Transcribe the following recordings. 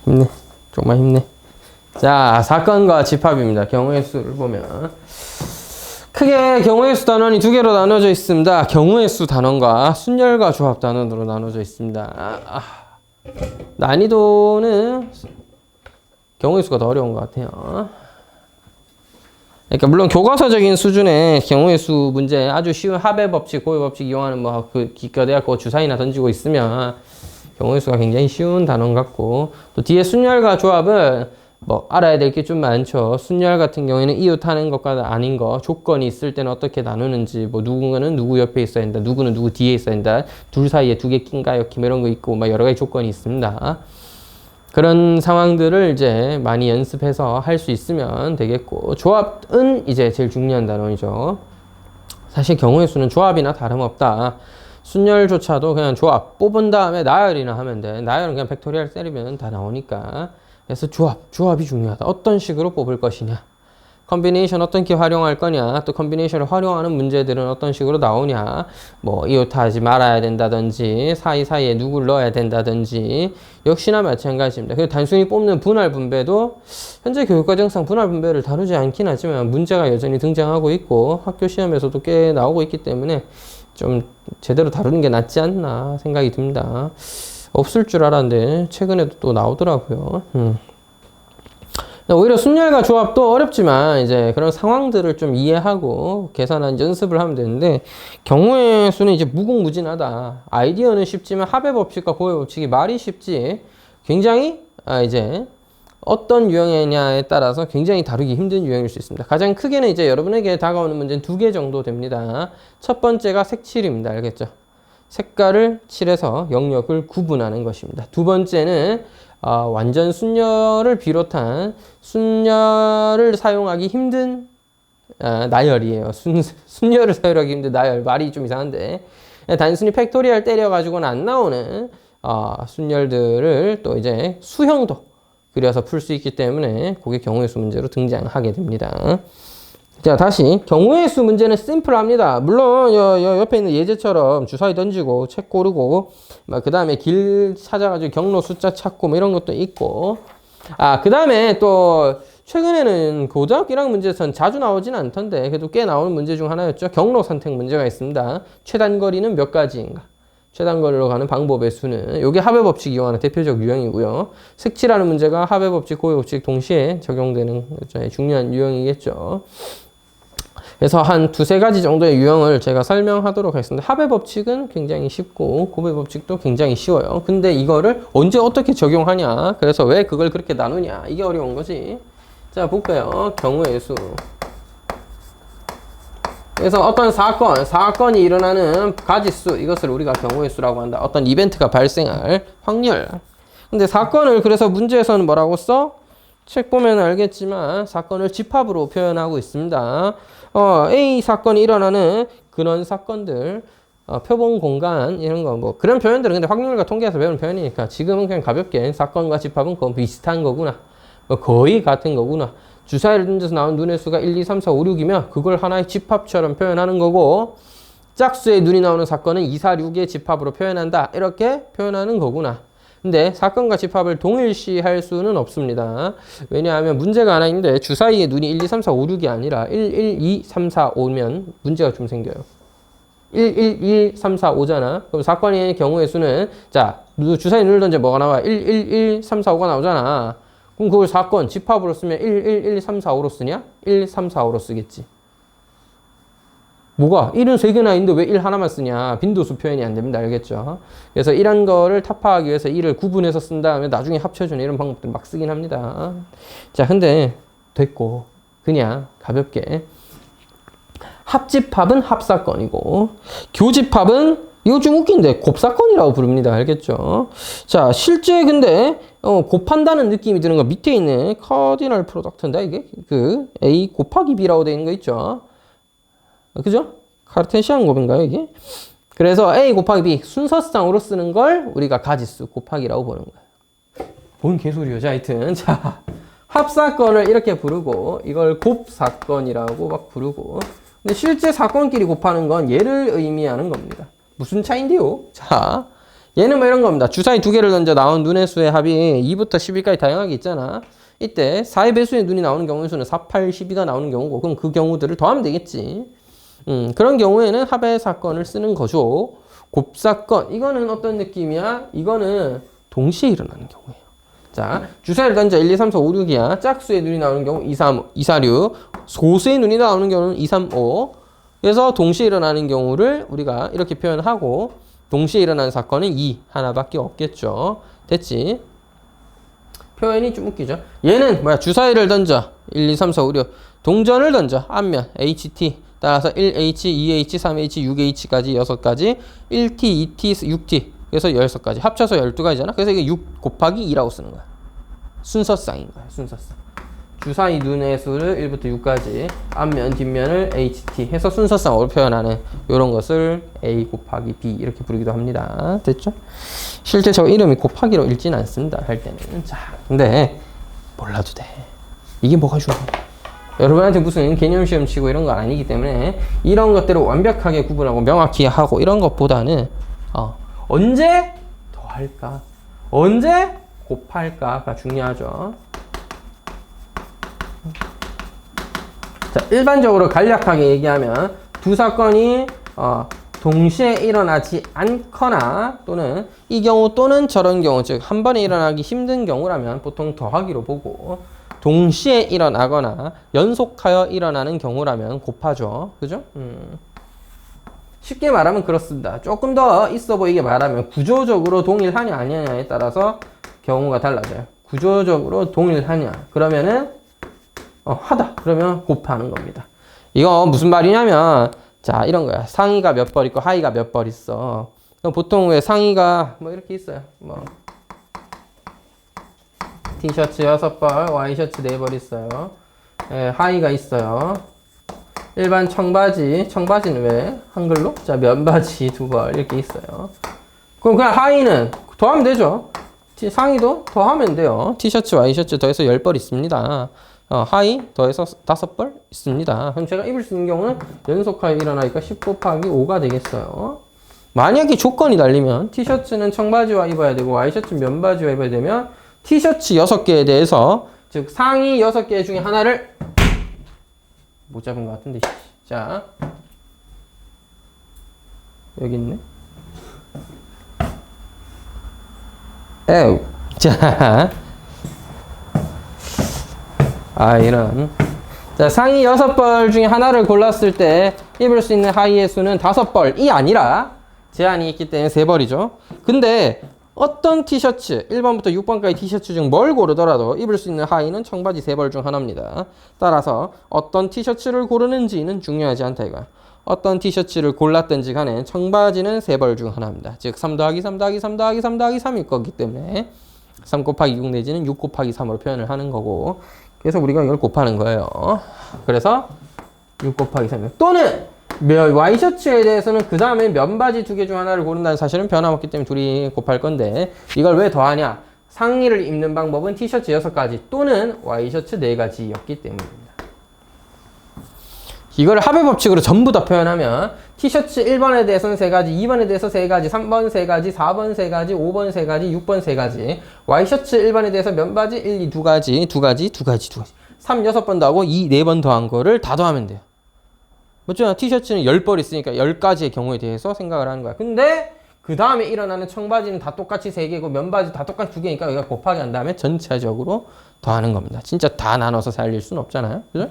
힘내. 조금만 힘내. 자, 사건과 집합입니다. 경우의 수를 보면. 크게 경우의 수 단원이 두 개로 나눠져 있습니다. 경우의 수 단원과 순열과 조합 단원으로 나눠져 있습니다. 난이도는 경우의 수가 더 어려운 것 같아요. 그러니까 물론 교과서적인 수준의 경우의 수 문제 아주 쉬운 합의 법칙, 고의 법칙 이용하는 뭐 그 기껏해야 주사위나 던지고 있으면 경우의 수가 굉장히 쉬운 단원 같고, 또 뒤에 순열과 조합은 뭐 알아야 될 게 좀 많죠. 순열 같은 경우에는 이웃하는 것과 아닌 거, 조건이 있을 때는 어떻게 나누는지, 뭐 누군가는 누구 옆에 있어야 된다, 누구는 누구 뒤에 있어야 된다, 둘 사이에 두 개 낀가요, 뭐 이런 거 있고, 막 여러 가지 조건이 있습니다. 그런 상황들을 이제 많이 연습해서 할 수 있으면 되겠고, 조합은 이제 제일 중요한 단원이죠. 사실 경우의 수는 조합이나 다름없다. 순열조차도 그냥 조합 뽑은 다음에 나열이나 하면 돼. 나열은 그냥 팩토리얼 때리면 다 나오니까. 그래서 조합이 중요하다. 어떤 식으로 뽑을 것이냐, 컨비네이션 어떻게 활용할 거냐, 또 컨비네이션을 활용하는 문제들은 어떤 식으로 나오냐, 뭐 이웃하지 말아야 된다든지 사이사이에 누굴 넣어야 된다든지 역시나 마찬가지입니다. 그리고 단순히 뽑는 분할 분배도 현재 교육과정상 분할 분배를 다루지 않긴 하지만 문제가 여전히 등장하고 있고 학교 시험에서도 꽤 나오고 있기 때문에 좀 제대로 다루는 게 낫지 않나 생각이 듭니다. 없을 줄 알았는데 최근에도 또 나오더라고요. 오히려 순열과 조합도 어렵지만 이제 그런 상황들을 좀 이해하고 계산한 연습을 하면 되는데, 경우의 수는 이제 무궁무진하다. 아이디어는 쉽지만 합의 법칙과 고의 법칙이 말이 쉽지 굉장히 이제 어떤 유형이냐에 따라서 굉장히 다루기 힘든 유형일 수 있습니다. 가장 크게는 이제 여러분에게 다가오는 문제는 두 개 정도 됩니다. 첫 번째가 색칠입니다. 알겠죠? 색깔을 칠해서 영역을 구분하는 것입니다. 두 번째는 완전 순열을 비롯한 순열을 사용하기 힘든 나열이에요. 순열을 사용하기 힘든 나열. 말이 좀 이상한데 단순히 팩토리얼 때려가지고는 안 나오는 순열들을 또 이제 수형도 그려서 풀 수 있기 때문에 그게 경우의 수 문제로 등장하게 됩니다. 자, 다시 경우의 수 문제는 심플합니다. 물론 옆에 있는 예제처럼 주사위 던지고 책 고르고 그 다음에 길 찾아가지고 경로 숫자 찾고 뭐 이런 것도 있고, 그 다음에 또 최근에는 고등학교 1학년 문제에서는 자주 나오진 않던데 그래도 꽤 나오는 문제 중 하나였죠. 경로 선택 문제가 있습니다. 최단거리는 몇 가지인가, 최단거리로 가는 방법의 수는, 이게 합의 법칙 이용하는 대표적 유형이고요. 색칠하는 문제가 합의 법칙, 고의 법칙 동시에 적용되는 중요한 유형이겠죠. 그래서 한 두세 가지 정도의 유형을 제가 설명하도록 하겠습니다. 합의 법칙은 굉장히 쉽고 고의 법칙도 굉장히 쉬워요. 근데 이거를 언제 어떻게 적용하냐, 그래서 왜 그걸 그렇게 나누냐, 이게 어려운 거지. 자, 볼까요? 경우의 수. 그래서 어떤 사건이 일어나는 가지수, 이것을 우리가 경우의 수라고 한다. 어떤 이벤트가 발생할 확률. 근데 사건을 그래서 문제에서는 뭐라고 써? 책 보면 알겠지만 사건을 집합으로 표현하고 있습니다. A 사건이 일어나는 그런 사건들, 표본 공간 이런 거 뭐 그런 표현들은 근데 확률과 통계에서 배우는 표현이니까 지금은 그냥 가볍게 사건과 집합은 거의 비슷한 거구나, 거의 같은 거구나. 주사위를 던져서 나온 눈의 수가 1, 2, 3, 4, 5, 6이면 그걸 하나의 집합처럼 표현하는 거고, 짝수의 눈이 나오는 사건은 2, 4, 6의 집합으로 표현한다, 이렇게 표현하는 거구나. 근데 사건과 집합을 동일시할 수는 없습니다. 왜냐하면 문제가 하나 있는데 주사위의 눈이 1, 2, 3, 4, 5, 6이 아니라 1, 1, 2, 3, 4, 5면 문제가 좀 생겨요. 1, 1, 1, 3, 4, 5잖아. 그럼 사건의 경우의 수는, 자, 주사위 눈을 던져 뭐가 나와? 1, 1, 1, 3, 4, 5가 나오잖아. 그럼 그걸 사건, 집합으로 쓰면 1, 1, 1, 3, 4, 5로 쓰냐? 1, 3, 4, 5로 쓰겠지. 뭐가? 1은 3개나 있는데 왜 1 하나만 쓰냐? 빈도수 표현이 안 됩니다. 알겠죠? 그래서 이런 거를 타파하기 위해서 1을 구분해서 쓴 다음에 나중에 합쳐주는 이런 방법들 막 쓰긴 합니다. 자, 근데 됐고 그냥 가볍게 합집합은 합사건이고 교집합은 이거 좀 웃긴데 곱사건이라고 부릅니다. 알겠죠? 자, 실제 근데 곱한다는 느낌이 드는 거 밑에 있는 커디널 프로덕트인데 이게 그 A 곱하기 B라고 되어 있는 거 있죠? 그죠? 카르테시안 곱인가요, 이게? 그래서 A 곱하기 B 순서상으로 쓰는 걸 우리가 가지수 곱하기라고 보는 거예요. 뭔 개소리요. 자, 하여튼. 자, 합사건을 이렇게 부르고, 이걸 곱사건이라고 막 부르고, 근데 실제 사건끼리 곱하는 건 얘를 의미하는 겁니다. 무슨 차인데요? 자, 얘는 뭐 이런 겁니다. 주사위 두 개를 던져 나온 눈의 수의 합이 2부터 12까지 다양하게 있잖아. 이때 4의 배수의 눈이 나오는 경우의 수는 4, 8, 12가 나오는 경우고, 그럼 그 경우들을 더하면 되겠지. 그런 경우에는 합의 사건을 쓰는 거죠. 곱사건, 이거는 어떤 느낌이야? 이거는 동시에 일어나는 경우예요. 자, 주사위를 던져 1, 2, 3, 4, 5, 6이야. 짝수의 눈이 나오는 경우 2, 3, 2, 4, 6. 소수의 눈이 나오는 경우는 2, 3, 5. 그래서 동시에 일어나는 경우를 우리가 이렇게 표현하고, 동시에 일어나는 사건은 2 하나밖에 없겠죠. 됐지? 표현이 좀 웃기죠. 얘는 뭐야? 주사위를 던져 1, 2, 3, 4, 5, 6. 동전을 던져 앞면 HT 따라서 1H, 2H, 3H, 6H까지 6가지 1T, 2T, 6T 그래서 16가지 합쳐서 12가지잖아. 그래서 이게 6 곱하기 2라고 쓰는 거야. 순서쌍인 거야. 순서쌍. 주사위 눈의 수를 1부터 6까지 앞면 뒷면을 HT 해서 순서쌍으로 표현하는 이런 것을 A 곱하기 B 이렇게 부르기도 합니다. 됐죠? 실제 저 이름이 곱하기로 읽지는 않습니다. 할 때는. 자, 근데 몰라도 돼. 이게 뭐가 중요해? 여러분한테 무슨 개념 시험 치고 이런 거 아니기 때문에 이런 것들을 완벽하게 구분하고 명확히 하고 이런 것보다는 언제 더할까? 언제 곱할까가 중요하죠. 자, 일반적으로 간략하게 얘기하면 두 사건이 동시에 일어나지 않거나 또는 이 경우 또는 저런 경우, 즉 한 번에 일어나기 힘든 경우라면 보통 더하기로 보고, 동시에 일어나거나 연속하여 일어나는 경우라면 곱하죠. 그죠? 쉽게 말하면 그렇습니다. 조금 더 있어 보이게 말하면 구조적으로 동일하냐 아니냐에 따라서 경우가 달라져요. 구조적으로 동일하냐 그러면은 하다 그러면 곱하는 겁니다. 이거 무슨 말이냐면, 자, 이런 거야. 상의가 몇 벌 있고 하의가 몇 벌 있어. 그럼 보통 왜 상의가 뭐 이렇게 있어요. 뭐 티셔츠 6벌, 와이셔츠 4벌 있어요. 예, 하의가 있어요. 일반 청바지는 왜 한글로? 자, 면바지 2벌 이렇게 있어요. 그럼 그냥 하의는 더하면 되죠. 상의도 더하면 돼요. 티셔츠, 와이셔츠 더해서 10벌 있습니다. 하의 더해서 5벌 있습니다. 그럼 제가 입을 수 있는 경우는 연속하여 일어나니까 10 곱하기 5가 되겠어요. 만약에 조건이 달리면 티셔츠는 청바지와 입어야 되고 와이셔츠는 면바지와 입어야 되면 티셔츠 6개에 대해서, 즉 상의 6개 중에 하나를 못 잡은 것 같은데. 자, 여기 있네. 에우. 자, 이런. 자, 상의 6벌 중에 하나를 골랐을 때 입을 수 있는 하의의 수는 5벌이 아니라 제한이 있기 때문에 3벌이죠. 근데 어떤 티셔츠, 1번부터 6번까지 티셔츠 중 뭘 고르더라도 입을 수 있는 하의는 청바지 3벌 중 하나입니다. 따라서 어떤 티셔츠를 고르는지는 중요하지 않다 이거야. 어떤 티셔츠를 골랐든지 간에 청바지는 3벌 중 하나입니다. 즉 3 더하기 3 더하기 3 더하기 3 더하기 3일 거기 때문에 3 곱하기 6 내지는 6 곱하기 3으로 표현을 하는 거고, 그래서 우리가 이걸 곱하는 거예요. 그래서 6 곱하기 3 또는 와이셔츠에 대해서는 그 다음에 면바지 2개 중 하나를 고른다는 사실은 변함없기 때문에 둘이 곱할 건데, 이걸 왜 더하냐? 상의를 입는 방법은 티셔츠 6가지 또는 와이셔츠 4가지였기 때문입니다. 이걸 합의 법칙으로 전부 다 표현하면 티셔츠 1번에 대해서는 3가지, 2번에 대해서 3가지, 3번 3가지, 4번 3가지, 5번 3가지, 6번 3가지, 와이셔츠 1번에 대해서 면바지 1, 2, 2가지, 3, 6번 더하고 2, 4번 더한 거를 다 더하면 돼요. 맞죠? 티셔츠는 10벌 있으니까 10가지의 경우에 대해서 생각을 하는 거야. 근데 그 다음에 일어나는 청바지는 다 똑같이 3개고 면바지 다 똑같이 2개니까 여기가 곱하기 한 다음에 전체적으로 더하는 겁니다. 진짜 다 나눠서 살릴 수는 없잖아요. 그죠?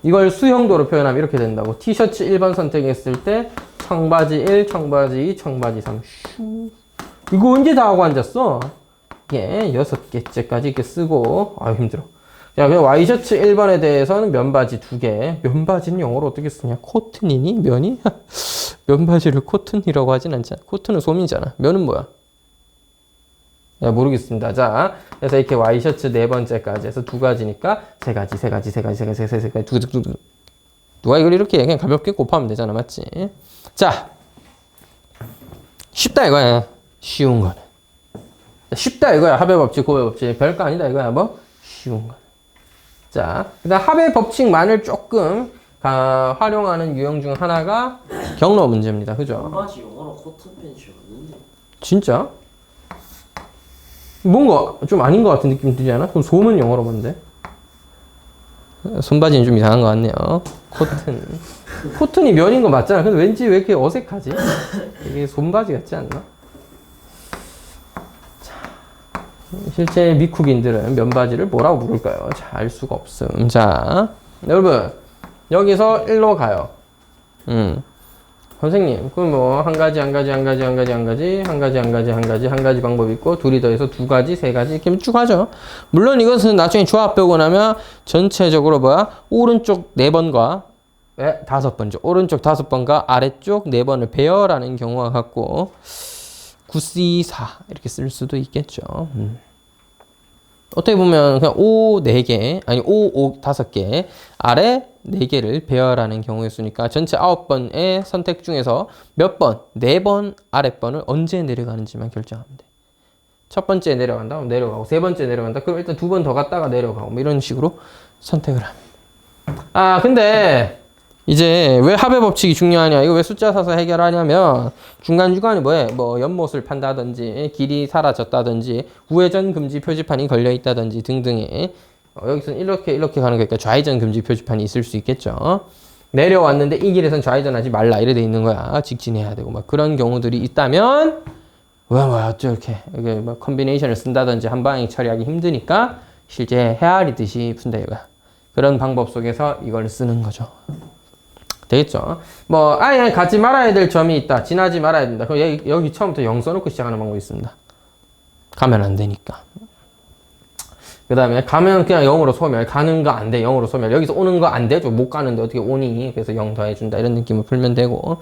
이걸 수형도로 표현하면 이렇게 된다고. 티셔츠 1번 선택했을 때 청바지 1, 청바지 2, 청바지 3. 슈. 이거 언제 다 하고 앉았어? 예, 6개째까지 이렇게 쓰고. 힘들어. 자, 그럼 와이셔츠 1번에 대해서는 면바지 2개. 면바지는 영어로 어떻게 쓰냐? 코튼이니? 면이? 면바지를 코튼이라고 하진 않잖아. 코튼은 소민이잖아. 면은 뭐야? 모르겠습니다. 자, 그래서 이렇게 와이셔츠 4번째까지 해서 2가지니까 3가지. 누가 이걸 이렇게 그냥 가볍게 곱하면 되잖아. 맞지? 자, 쉽다 이거야. 쉬운 거는. 쉽다 이거야. 합의 법칙, 고의 법칙. 별거 아니다 이거야. 뭐? 쉬운 거. 자, 그다음 합의 법칙만을 조금 활용하는 유형 중 하나가 경로 문제입니다. 그죠? 면바지 영어로 코튼 팬츠 맞는데. 진짜? 뭔가 좀 아닌 것 같은 느낌 들지 않아? 그럼 소문 영어로 뭔데? 손바지는 좀 이상한 것 같네요. 코튼. 코튼이 면인 거 맞잖아. 근데 왠지 왜 이렇게 어색하지? 이게 손바지 같지 않나? 자, 실제 미국인들은 면바지를 뭐라고 부를까요? 자, 알 수가 없음. 자, 여러분 여기서 1로 가요. 선생님, 그럼 뭐 한 가지 방법이 있고 둘이 더해서 두 가지, 세 가지 이렇게 쭉 하죠. 물론 이것은 나중에 조합해오고 나면 전체적으로 뭐야? 오른쪽 4번과 5번이죠. 오른쪽 5번과 아래쪽 4번을 배열하는 경우가 같고 9C4 이렇게 쓸 수도 있겠죠. 어떻게 보면 그냥 O 4개, 아니 O 5개, 아래 4개를 배열하는 경우였으니까 전체 9번의 선택 중에서 몇 번, 4번 아랫번을 언제 내려가는지만 결정하면 돼. 첫 번째 내려간다, 그럼 내려가고, 세 번째 내려간다, 그럼 일단 2번 더 갔다가 내려가고, 뭐 이런 식으로 선택을 합니다. 아, 근데 이제 왜 합의 법칙이 중요하냐, 이거 왜 숫자 사서 해결하냐면 중간중간에 뭐 연못을 판다든지 길이 사라졌다든지 우회전 금지 표지판이 걸려 있다든지 등등의 여기서는 이렇게 가는 거니까 좌회전 금지 표지판이 있을 수 있겠죠. 내려왔는데 이 길에선 좌회전하지 말라 이래 돼 있는 거야. 직진해야 되고 막 그런 경우들이 있다면 어쩌게 이게 뭐 컨비네이션을 쓴다든지 한 방에 처리하기 힘드니까 실제 헤아리듯이 푼다 이거야. 그런 방법 속에서 이걸 쓰는 거죠. 되겠죠? 뭐 아예 가지 말아야 될 점이 있다. 지나지 말아야 된다. 그럼 여기 처음부터 0 써놓고 시작하는 방법이 있습니다. 가면 안 되니까. 그 다음에 가면 그냥 0으로 소멸. 가는 거 안 돼. 0으로 소멸. 여기서 오는 거 안 돼. 좀 못 가는데 어떻게 오니? 그래서 0 더해준다. 이런 느낌을 풀면 되고.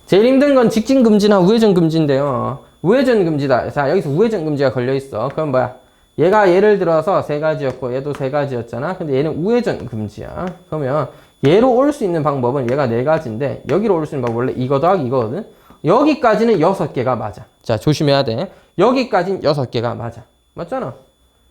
제일 힘든 건 직진 금지나 우회전 금지인데요. 우회전 금지다. 자, 여기서 우회전 금지가 걸려 있어. 그럼 뭐야? 얘가 예를 들어서 3가지였고 얘도 3가지였잖아. 근데 얘는 우회전 금지야. 그러면 얘로 올 수 있는 방법은 얘가 4가지인데 여기로 올 수 있는 방법은 원래 이거 더하기 이거거든. 여기까지는 6개가 맞아. 자, 조심해야 돼. 여기까지는 6개가 맞아. 맞잖아.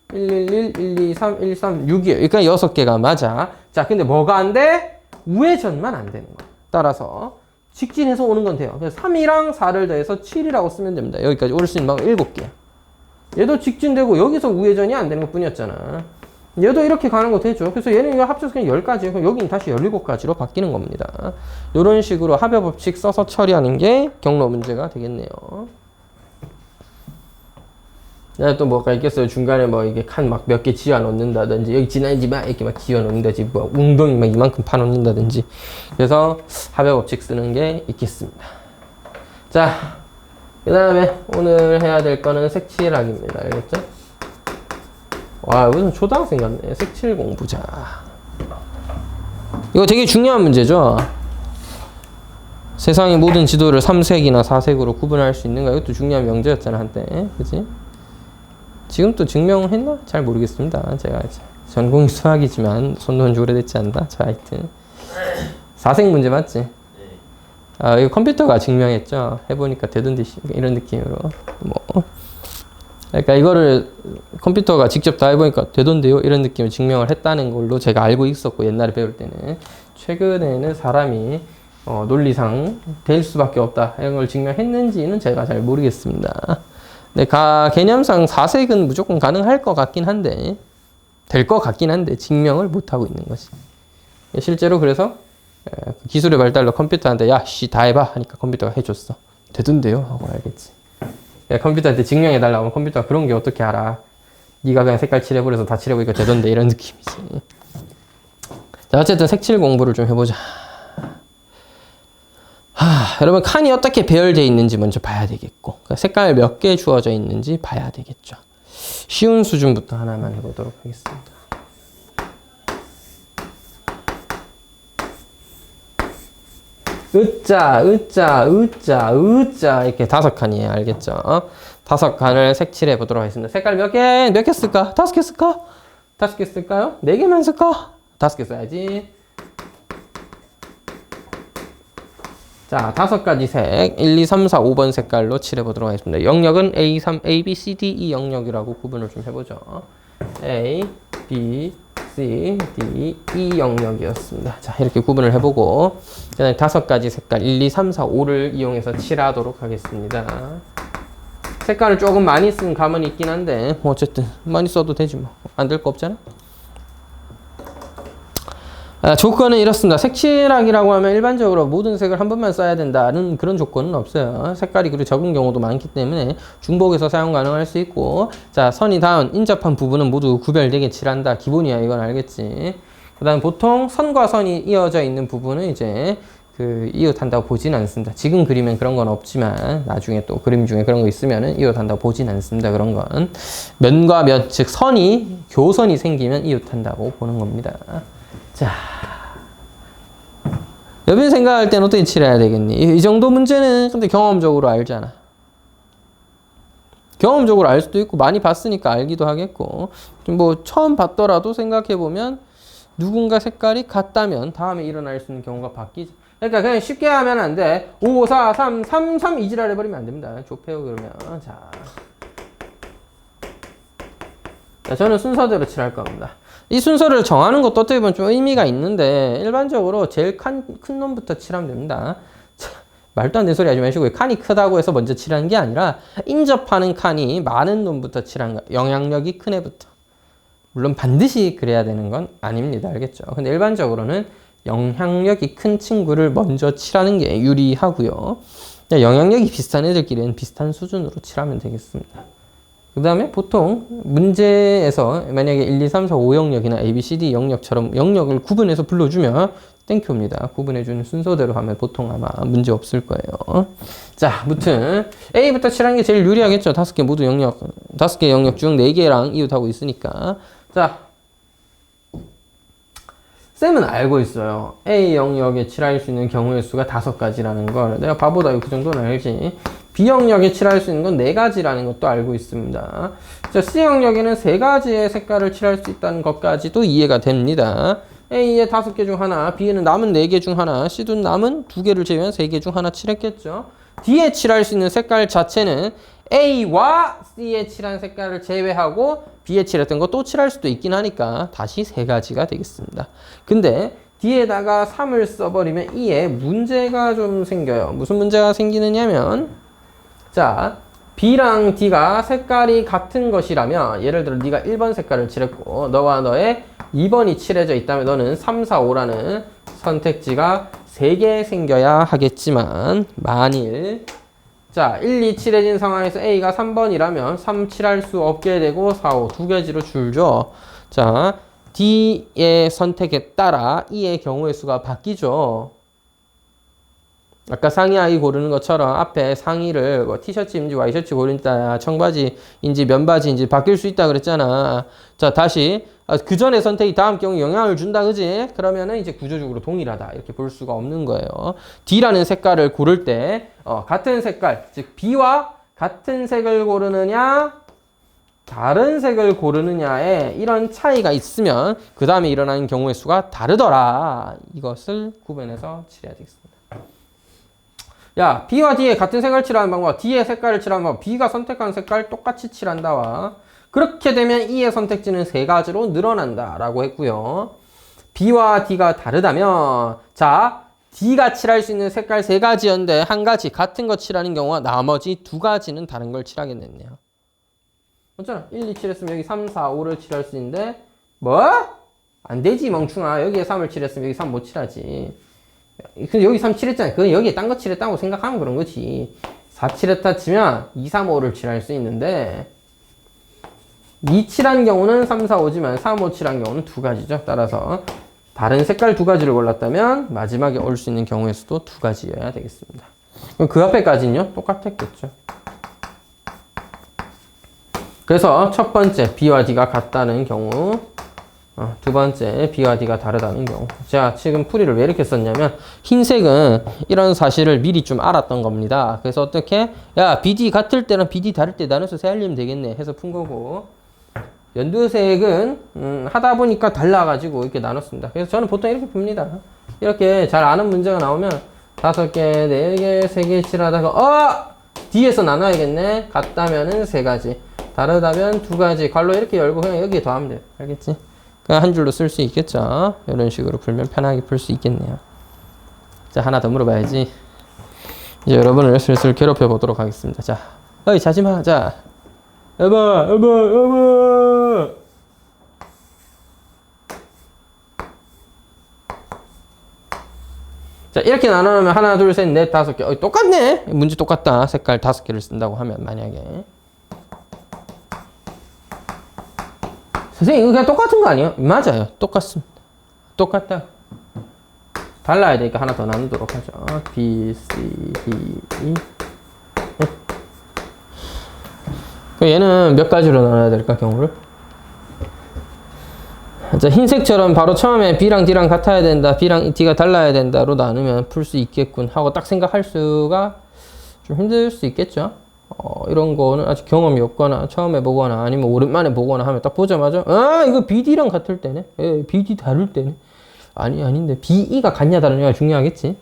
111, 123, 123, 6이에요. 그러니까 6개가 맞아. 자, 근데 뭐가 안 돼? 우회전만 안 되는 거야. 따라서 직진해서 오는 건 돼요. 그래서 3이랑 4를 더해서 7이라고 쓰면 됩니다. 여기까지 올 수 있는 방법 7개. 얘도 직진되고 여기서 우회전이 안 되는 것 뿐이었잖아. 얘도 이렇게 가는 거 되죠. 그래서 얘는 이거 합쳐서 그냥 10가지예요. 그럼 여기는 다시 17가지로 바뀌는 겁니다. 이런 식으로 합의 법칙 써서 처리하는 게 경로 문제가 되겠네요. 또 뭐가 있겠어요. 중간에 뭐 이게 칸 막 몇 개 지어 놓는다든지 여기 지나지 마 이렇게 막 지어 놓는다든지 뭐 웅덩이 막 이만큼 파 놓는다든지 그래서 합의 법칙 쓰는 게 있겠습니다. 자, 그 다음에 오늘 해야 될 거는 색칠하기입니다. 알겠죠? 와, 무슨 초등학생 같네. 색칠 공부자. 이거 되게 중요한 문제죠. 세상의 모든 지도를 3색이나 4색으로 구분할 수 있는가? 이것도 중요한 명제였잖아 한때. 그치? 지금 또 증명했나? 잘 모르겠습니다. 제가 전공이 수학이지만 손 놓은 지 오래됐지 않나? 자, 하여튼 4색 문제 맞지? 아, 이거 컴퓨터가 증명했죠. 해보니까 되던데 이런 느낌으로 뭐 그러니까 이거를 컴퓨터가 직접 다 해보니까 되던데요? 이런 느낌으로 증명을 했다는 걸로 제가 알고 있었고 옛날에 배울 때는 최근에는 사람이 논리상 될 수밖에 없다 이런 걸 증명했는지는 제가 잘 모르겠습니다. 네, 개념상 4색은 무조건 가능할 것 같긴 한데 될 것 같긴 한데 증명을 못하고 있는 거지. 실제로 그래서 기술의 발달로 컴퓨터한테 야, 다 해봐 하니까 컴퓨터가 해줬어. 되던데요? 하고 알겠지. 컴퓨터한테 증명해달라고 하면 컴퓨터가 그런 게 어떻게 알아. 네가 그냥 색깔 칠해버려서 다 칠해보니까 되던데 이런 느낌이지. 자, 어쨌든 색칠 공부를 좀 해보자. 여러분 칸이 어떻게 배열되어 있는지 먼저 봐야 되겠고 그러니까 색깔 몇 개 주어져 있는지 봐야 되겠죠. 쉬운 수준부터 하나만 해보도록 하겠습니다. 으짜 이렇게 5칸이에요. 알겠죠? 5칸을 색칠해 보도록 하겠습니다. 색깔 몇 개 쓸까? 5개 쓸까? 5개 쓸까요? 4개만 쓸까? 5개 써야지. 자, 5가지 색 1, 2, 3, 4, 5번 색깔로 칠해 보도록 하겠습니다. 영역은 A, 3, A, B, C, D, E 영역이라고 구분을 좀 해보죠. A, B, C, D, E 영역이었습니다. 자, 이렇게 구분을 해보고, 그다음에 5가지 색깔 1, 2, 3, 4, 5를 이용해서 칠하도록 하겠습니다. 색깔을 조금 많이 쓴 감은 있긴 한데, 뭐 어쨌든 많이 써도 되지 뭐. 안 될 거 없잖아. 조건은 이렇습니다. 색칠하기라고 하면 일반적으로 모든 색을 한 번만 써야 된다는 그런 조건은 없어요. 색깔이 그리고 적은 경우도 많기 때문에 중복해서 사용 가능할 수 있고, 자, 선이 닿은 인접한 부분은 모두 구별되게 칠한다. 기본이야. 이건 알겠지. 그 다음 보통 선과 선이 이어져 있는 부분은 이제 이웃한다고 보진 않습니다. 지금 그리면 그런 건 없지만 나중에 또 그림 중에 그런 거 있으면은 이웃한다고 보진 않습니다. 그런 건 면과 면, 즉 선이 교선이 생기면 이웃한다고 보는 겁니다. 자, 여빈 생각할 때는 어떻게 칠해야 되겠니? 이 정도 문제는 근데 경험적으로 알잖아. 경험적으로 알 수도 있고 많이 봤으니까 알기도 하겠고, 뭐 처음 봤더라도 생각해보면 누군가 색깔이 같다면 다음에 일어날 수 있는 경우가 바뀌지. 그러니까 그냥 쉽게 하면 안 돼. 5, 4, 3, 3, 3 이지랄 해버리면 안 됩니다. 좁혀요 그러면. 자, 저는 순서대로 칠할 겁니다. 이 순서를 정하는 것도 어떻게 보면 좀 의미가 있는데, 일반적으로 제일 큰 놈부터 칠하면 됩니다. 자, 말도 안 되는 소리 하지 마시고, 칸이 크다고 해서 먼저 칠하는 게 아니라 인접하는 칸이 많은 놈부터 칠하는 거야. 영향력이 큰 애부터. 물론 반드시 그래야 되는 건 아닙니다. 알겠죠? 근데 일반적으로는 영향력이 큰 친구를 먼저 칠하는 게 유리하고요. 영향력이 비슷한 애들끼리는 비슷한 수준으로 칠하면 되겠습니다. 그 다음에 보통 문제에서 만약에 1, 2, 3, 4, 5 영역이나 A, B, C, D 영역처럼 영역을 구분해서 불러주면 땡큐입니다. 구분해주는 순서대로 하면 보통 아마 문제 없을 거예요. 자, 무튼 A부터 칠하는 게 제일 유리하겠죠. 5개 모두 영역, 5개 영역 중 4개랑 이웃하고 있으니까. 자, 쌤은 알고 있어요. A 영역에 칠할 수 있는 경우의 수가 5가지라는 걸. 내가 바보다. 그 정도는 알지. B 영역에 칠할 수 있는 건 4가지라는 것도 알고 있습니다. 자, C 영역에는 3가지의 색깔을 칠할 수 있다는 것까지도 이해가 됩니다. A의 5개 중 하나, B에는 남은 4개 중 하나, C도 남은 2개를 제외한 3개 중 하나 칠했겠죠. D에 칠할 수 있는 색깔 자체는 A와 C에 칠한 색깔을 제외하고 B에 칠했던 거 또 칠할 수도 있긴 하니까 다시 3가지가 되겠습니다. 근데 D에다가 3을 써버리면 E에 문제가 좀 생겨요. 무슨 문제가 생기느냐면, 자, B랑 D가 색깔이 같은 것이라면, 예를 들어 네가 1번 색깔을 칠했고 너와 너의 2번이 칠해져 있다면 너는 3, 4, 5라는 선택지가 3개 생겨야 하겠지만, 만일 자, 1, 2 칠해진 상황에서 A가 3번이라면 3 칠할 수 없게 되고 4, 5 2개지로 줄죠. 자, D의 선택에 따라 E의 경우의 수가 바뀌죠. 아까 상의 하의 고르는 것처럼 앞에 상의를 뭐 티셔츠인지 와이셔츠 고른다, 청바지인지 면바지인지 바뀔 수 있다 그랬잖아. 자, 다시 그 전에 선택이 다음 경우에 영향을 준다, 그지? 그러면은 이제 구조적으로 동일하다 이렇게 볼 수가 없는 거예요. D라는 색깔을 고를 때 같은 색깔, 즉 B와 같은 색을 고르느냐 다른 색을 고르느냐에 이런 차이가 있으면 그 다음에 일어나는 경우의 수가 다르더라. 이것을 구분해서 칠해야 되겠습니다. 야, B와 D의 같은 색을 칠하는 방법, D의 색깔을 칠하는 방법, B가 선택한 색깔 똑같이 칠한다와 그렇게 되면 E의 선택지는 3가지로 늘어난다 라고 했고요. B와 D가 다르다면, 자, D가 칠할 수 있는 색깔 3가지였는데 한 가지 같은 거 칠하는 경우와 나머지 2가지는 다른 걸 칠하겠네요. 맞잖아. 1, 2 칠했으면 여기 3, 4, 5를 칠할 수 있는데 뭐? 안 되지 멍충아. 여기에 3을 칠했으면 여기 3 못 칠하지. 근데 여기 3 칠했잖아. 그건 여기에 딴 거 칠했다고 생각하면 그런 거지. 4 칠했다 치면 2, 3, 5를 칠할 수 있는데 2 칠한 경우는 3, 4, 5지만 3, 5 칠한 경우는 2가지죠. 따라서 다른 색깔 2가지를 골랐다면 마지막에 올 수 있는 경우의 수도 2가지여야 되겠습니다. 그럼 그 앞에까지는요 똑같았겠죠. 그래서 첫 번째 B와 D가 같다는 경우, 두 번째 B와 D가 다르다는 경우. 제가 지금 풀이를 왜 이렇게 썼냐면 흰색은 이런 사실을 미리 좀 알았던 겁니다. 그래서 어떻게? 야, BD 같을 때랑 BD 다를 때 나눠서 세알리면 되겠네 해서 푼 거고, 연두색은 하다 보니까 달라가지고 이렇게 나눴습니다. 그래서 저는 보통 이렇게 풉니다. 이렇게 잘 아는 문제가 나오면 5개, 4개, 3개 칠하다가 D에서 나눠야겠네. 같다면은 3가지, 다르다면 2가지, 괄호 이렇게 열고 그냥 여기에 더하면 돼요. 알겠지? 한 줄로 쓸 수 있겠죠. 이런 식으로 풀면 편하게 풀 수 있겠네요. 자, 하나 더 물어봐야지. 이제 여러분을 슬슬 괴롭혀 보도록 하겠습니다. 자, 어이, 자지마. 자, 여보. 자, 이렇게 나눠놓으면 하나, 둘, 셋, 넷, 다섯 개. 똑같네. 문제 똑같다. 색깔 5개를 쓴다고 하면 만약에. 선생님, 이거 그냥 똑같은 거 아니에요? 맞아요. 똑같습니다. 똑같다. 달라야 되니까 하나 더 나누도록 하죠. B, C, D, E. 얘는 몇 가지로 나눠야 될까, 경우를? 자, 흰색처럼 바로 처음에 B랑 D랑 같아야 된다, B랑 D가 달라야 된다로 나누면 풀 수 있겠군 하고 딱 생각할 수가 좀 힘들 수 있겠죠. 이런 거는 아직 경험이 없거나 처음 해보거나 아니면 오랜만에 보거나 하면 딱 보자마자 이거 BD랑 같을 때네. BD 다를 때네. 아닌데 BE가 같냐 다르냐가 중요하겠지.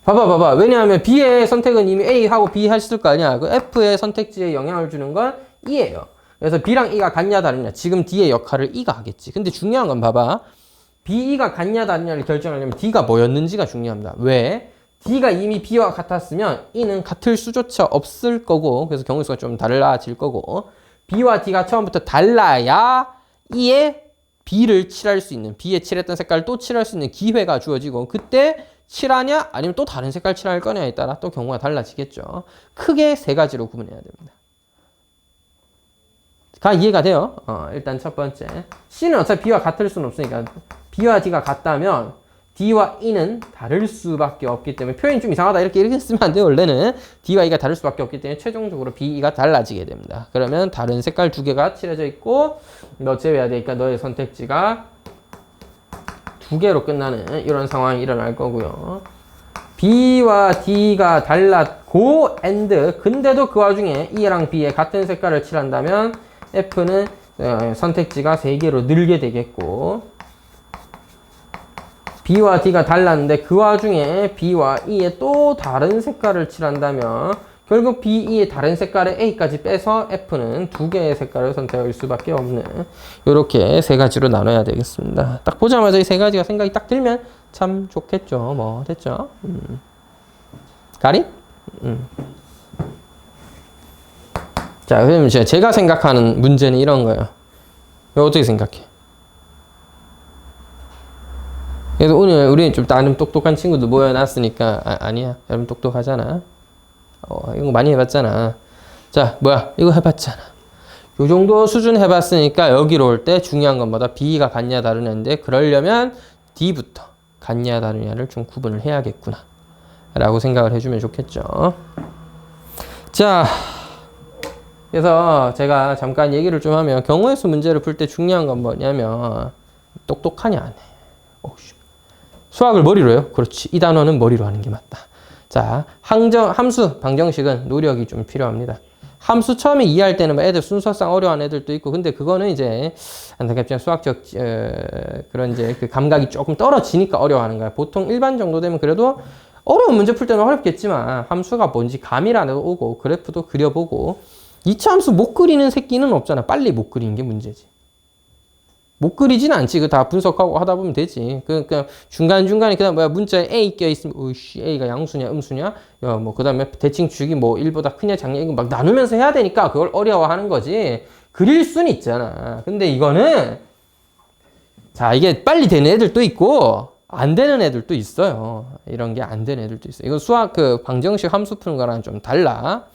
봐봐. 왜냐하면 B의 선택은 이미 A하고 B 했을 거 아니야. 그 F의 선택지에 영향을 주는 건 E예요. 그래서 B랑 E가 같냐 다르냐. 지금 D의 역할을 E가 하겠지. 근데 중요한 건 봐봐. B가 같냐 다르냐를 결정하려면 D가 뭐였는지가 중요합니다. 왜? D가 이미 B와 같았으면 E는 같을 수조차 없을 거고, 그래서 경우수가 좀 달라질 거고, B와 D가 처음부터 달라야 E의 B를 칠할 수 있는, B에 칠했던 색깔을 또 칠할 수 있는 기회가 주어지고, 그때 칠하냐 아니면 또 다른 색깔 칠할 거냐에 따라 또 경우가 달라지겠죠. 크게 세 가지로 구분해야 됩니다. 가 이해가 돼요? 일단 첫 번째, C는 어차피 B와 같을 수는 없으니까 B와 D가 같다면 D와 E는 다를 수밖에 없기 때문에, 표현이 좀 이상하다 이렇게 쓰면 안 돼요. 원래는 D와 E가 다를 수밖에 없기 때문에 최종적으로 B, E가 달라지게 됩니다. 그러면 다른 색깔 2개가 칠해져 있고 너 제외해야 되니까 너의 선택지가 2개로 끝나는 이런 상황이 일어날 거고요. B와 D가 달랐고 and 근데도 그 와중에 E랑 B에 같은 색깔을 칠한다면 F는 선택지가 3개로 늘게 되겠고, B와 D가 달랐는데 그 와중에 B와 E에 또 다른 색깔을 칠한다면 결국 B, E의 다른 색깔의 A까지 빼서 F는 2개의 색깔을 선택할 수밖에 없는, 이렇게 3가지로 나눠야 되겠습니다. 딱 보자마자 이 3가지가 생각이 딱 들면 참 좋겠죠. 뭐 됐죠? 가리? 자, 그럼 제가 생각하는 문제는 이런 거예요. 이거 어떻게 생각해? 그래서 오늘 우리는 좀 나름 똑똑한 친구들 모여놨으니까 아니야, 여러분 똑똑하잖아. 이거 많이 해봤잖아. 자, 뭐야, 이거 해봤잖아. 요 정도 수준 해봤으니까 여기로 올 때 중요한 건 뭐다? B가 같냐 다르냐인데, 그러려면 D부터 같냐 다르냐를 좀 구분을 해야겠구나 라고 생각을 해주면 좋겠죠. 자, 그래서 제가 잠깐 얘기를 좀 하면, 경우의 수 문제를 풀 때 중요한 건 뭐냐면 똑똑하냐 안 해. 수학을 머리로 해요? 그렇지. 이 단어는 머리로 하는 게 맞다. 자, 함수, 방정식은 노력이 좀 필요합니다. 함수 처음에 이해할 때는 애들 순서상 어려워하는 애들도 있고, 근데 그거는 이제 안타깝지만 수학적 그런 이제 그 감각이 조금 떨어지니까 어려워하는 거야. 보통 일반 정도 되면 그래도 어려운 문제 풀 때는 어렵겠지만 함수가 뭔지 감이라도 오고 그래프도 그려보고, 2차 함수 못 그리는 새끼는 없잖아. 빨리 못 그리는 게 문제지. 못 그리진 않지. 그 다 분석하고 하다 보면 되지. 그러니까 중간중간에 그다음 뭐야, 문자에 A 껴있으면 오씨 A가 양수냐 음수냐, 야 뭐 그다음에 대칭 축이 뭐 1보다 크냐 작냐, 이거 막 나누면서 해야 되니까 그걸 어려워하는 거지. 그릴 수는 있잖아. 근데 이거는 자, 이게 빨리 되는 애들도 있고 안 되는 애들도 있어요. 이런 게 안 되는 애들도 있어요. 이거 수학 그 방정식 함수 푸는 거랑 좀 달라.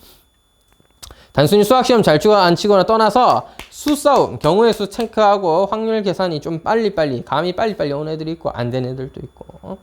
단순히 수학시험 잘 치거나 안 치거나 떠나서 수싸움, 경우의 수 체크하고 확률 계산이 좀 감이 빨리빨리 오는 애들이 있고 안 되는 애들도 있고.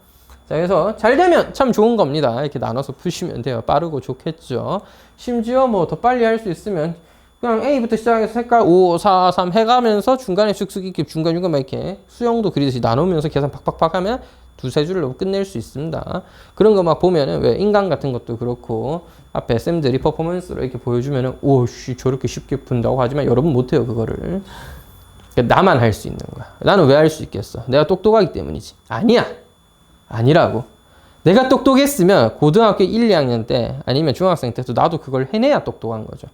자, 그래서 잘 되면 참 좋은 겁니다. 이렇게 나눠서 푸시면 돼요. 빠르고 좋겠죠. 심지어 뭐 더 빨리 할 수 있으면 그냥 A부터 시작해서 색깔 5, 4, 3 해가면서 중간에 쓱쓱 이렇게 중간중간 막 이렇게 수영도 그리듯이 나누면서 계산 팍팍팍 하면 2-3줄로 끝낼 수 있습니다. 그런 거 막 보면은, 왜 인간 같은 것도 그렇고 앞에 쌤들이 퍼포먼스로 이렇게 보여주면은 오씨 저렇게 쉽게 푼다고 하지만 여러분 못해요. 그거를 나만 할 수 있는 거야. 나는 왜 할 수 있겠어? 내가 똑똑하기 때문이지. 아니야, 아니라고. 내가 똑똑했으면 고등학교 1, 2학년 때 아니면 중학생 때도 나도 그걸 해내야 똑똑한 거죠.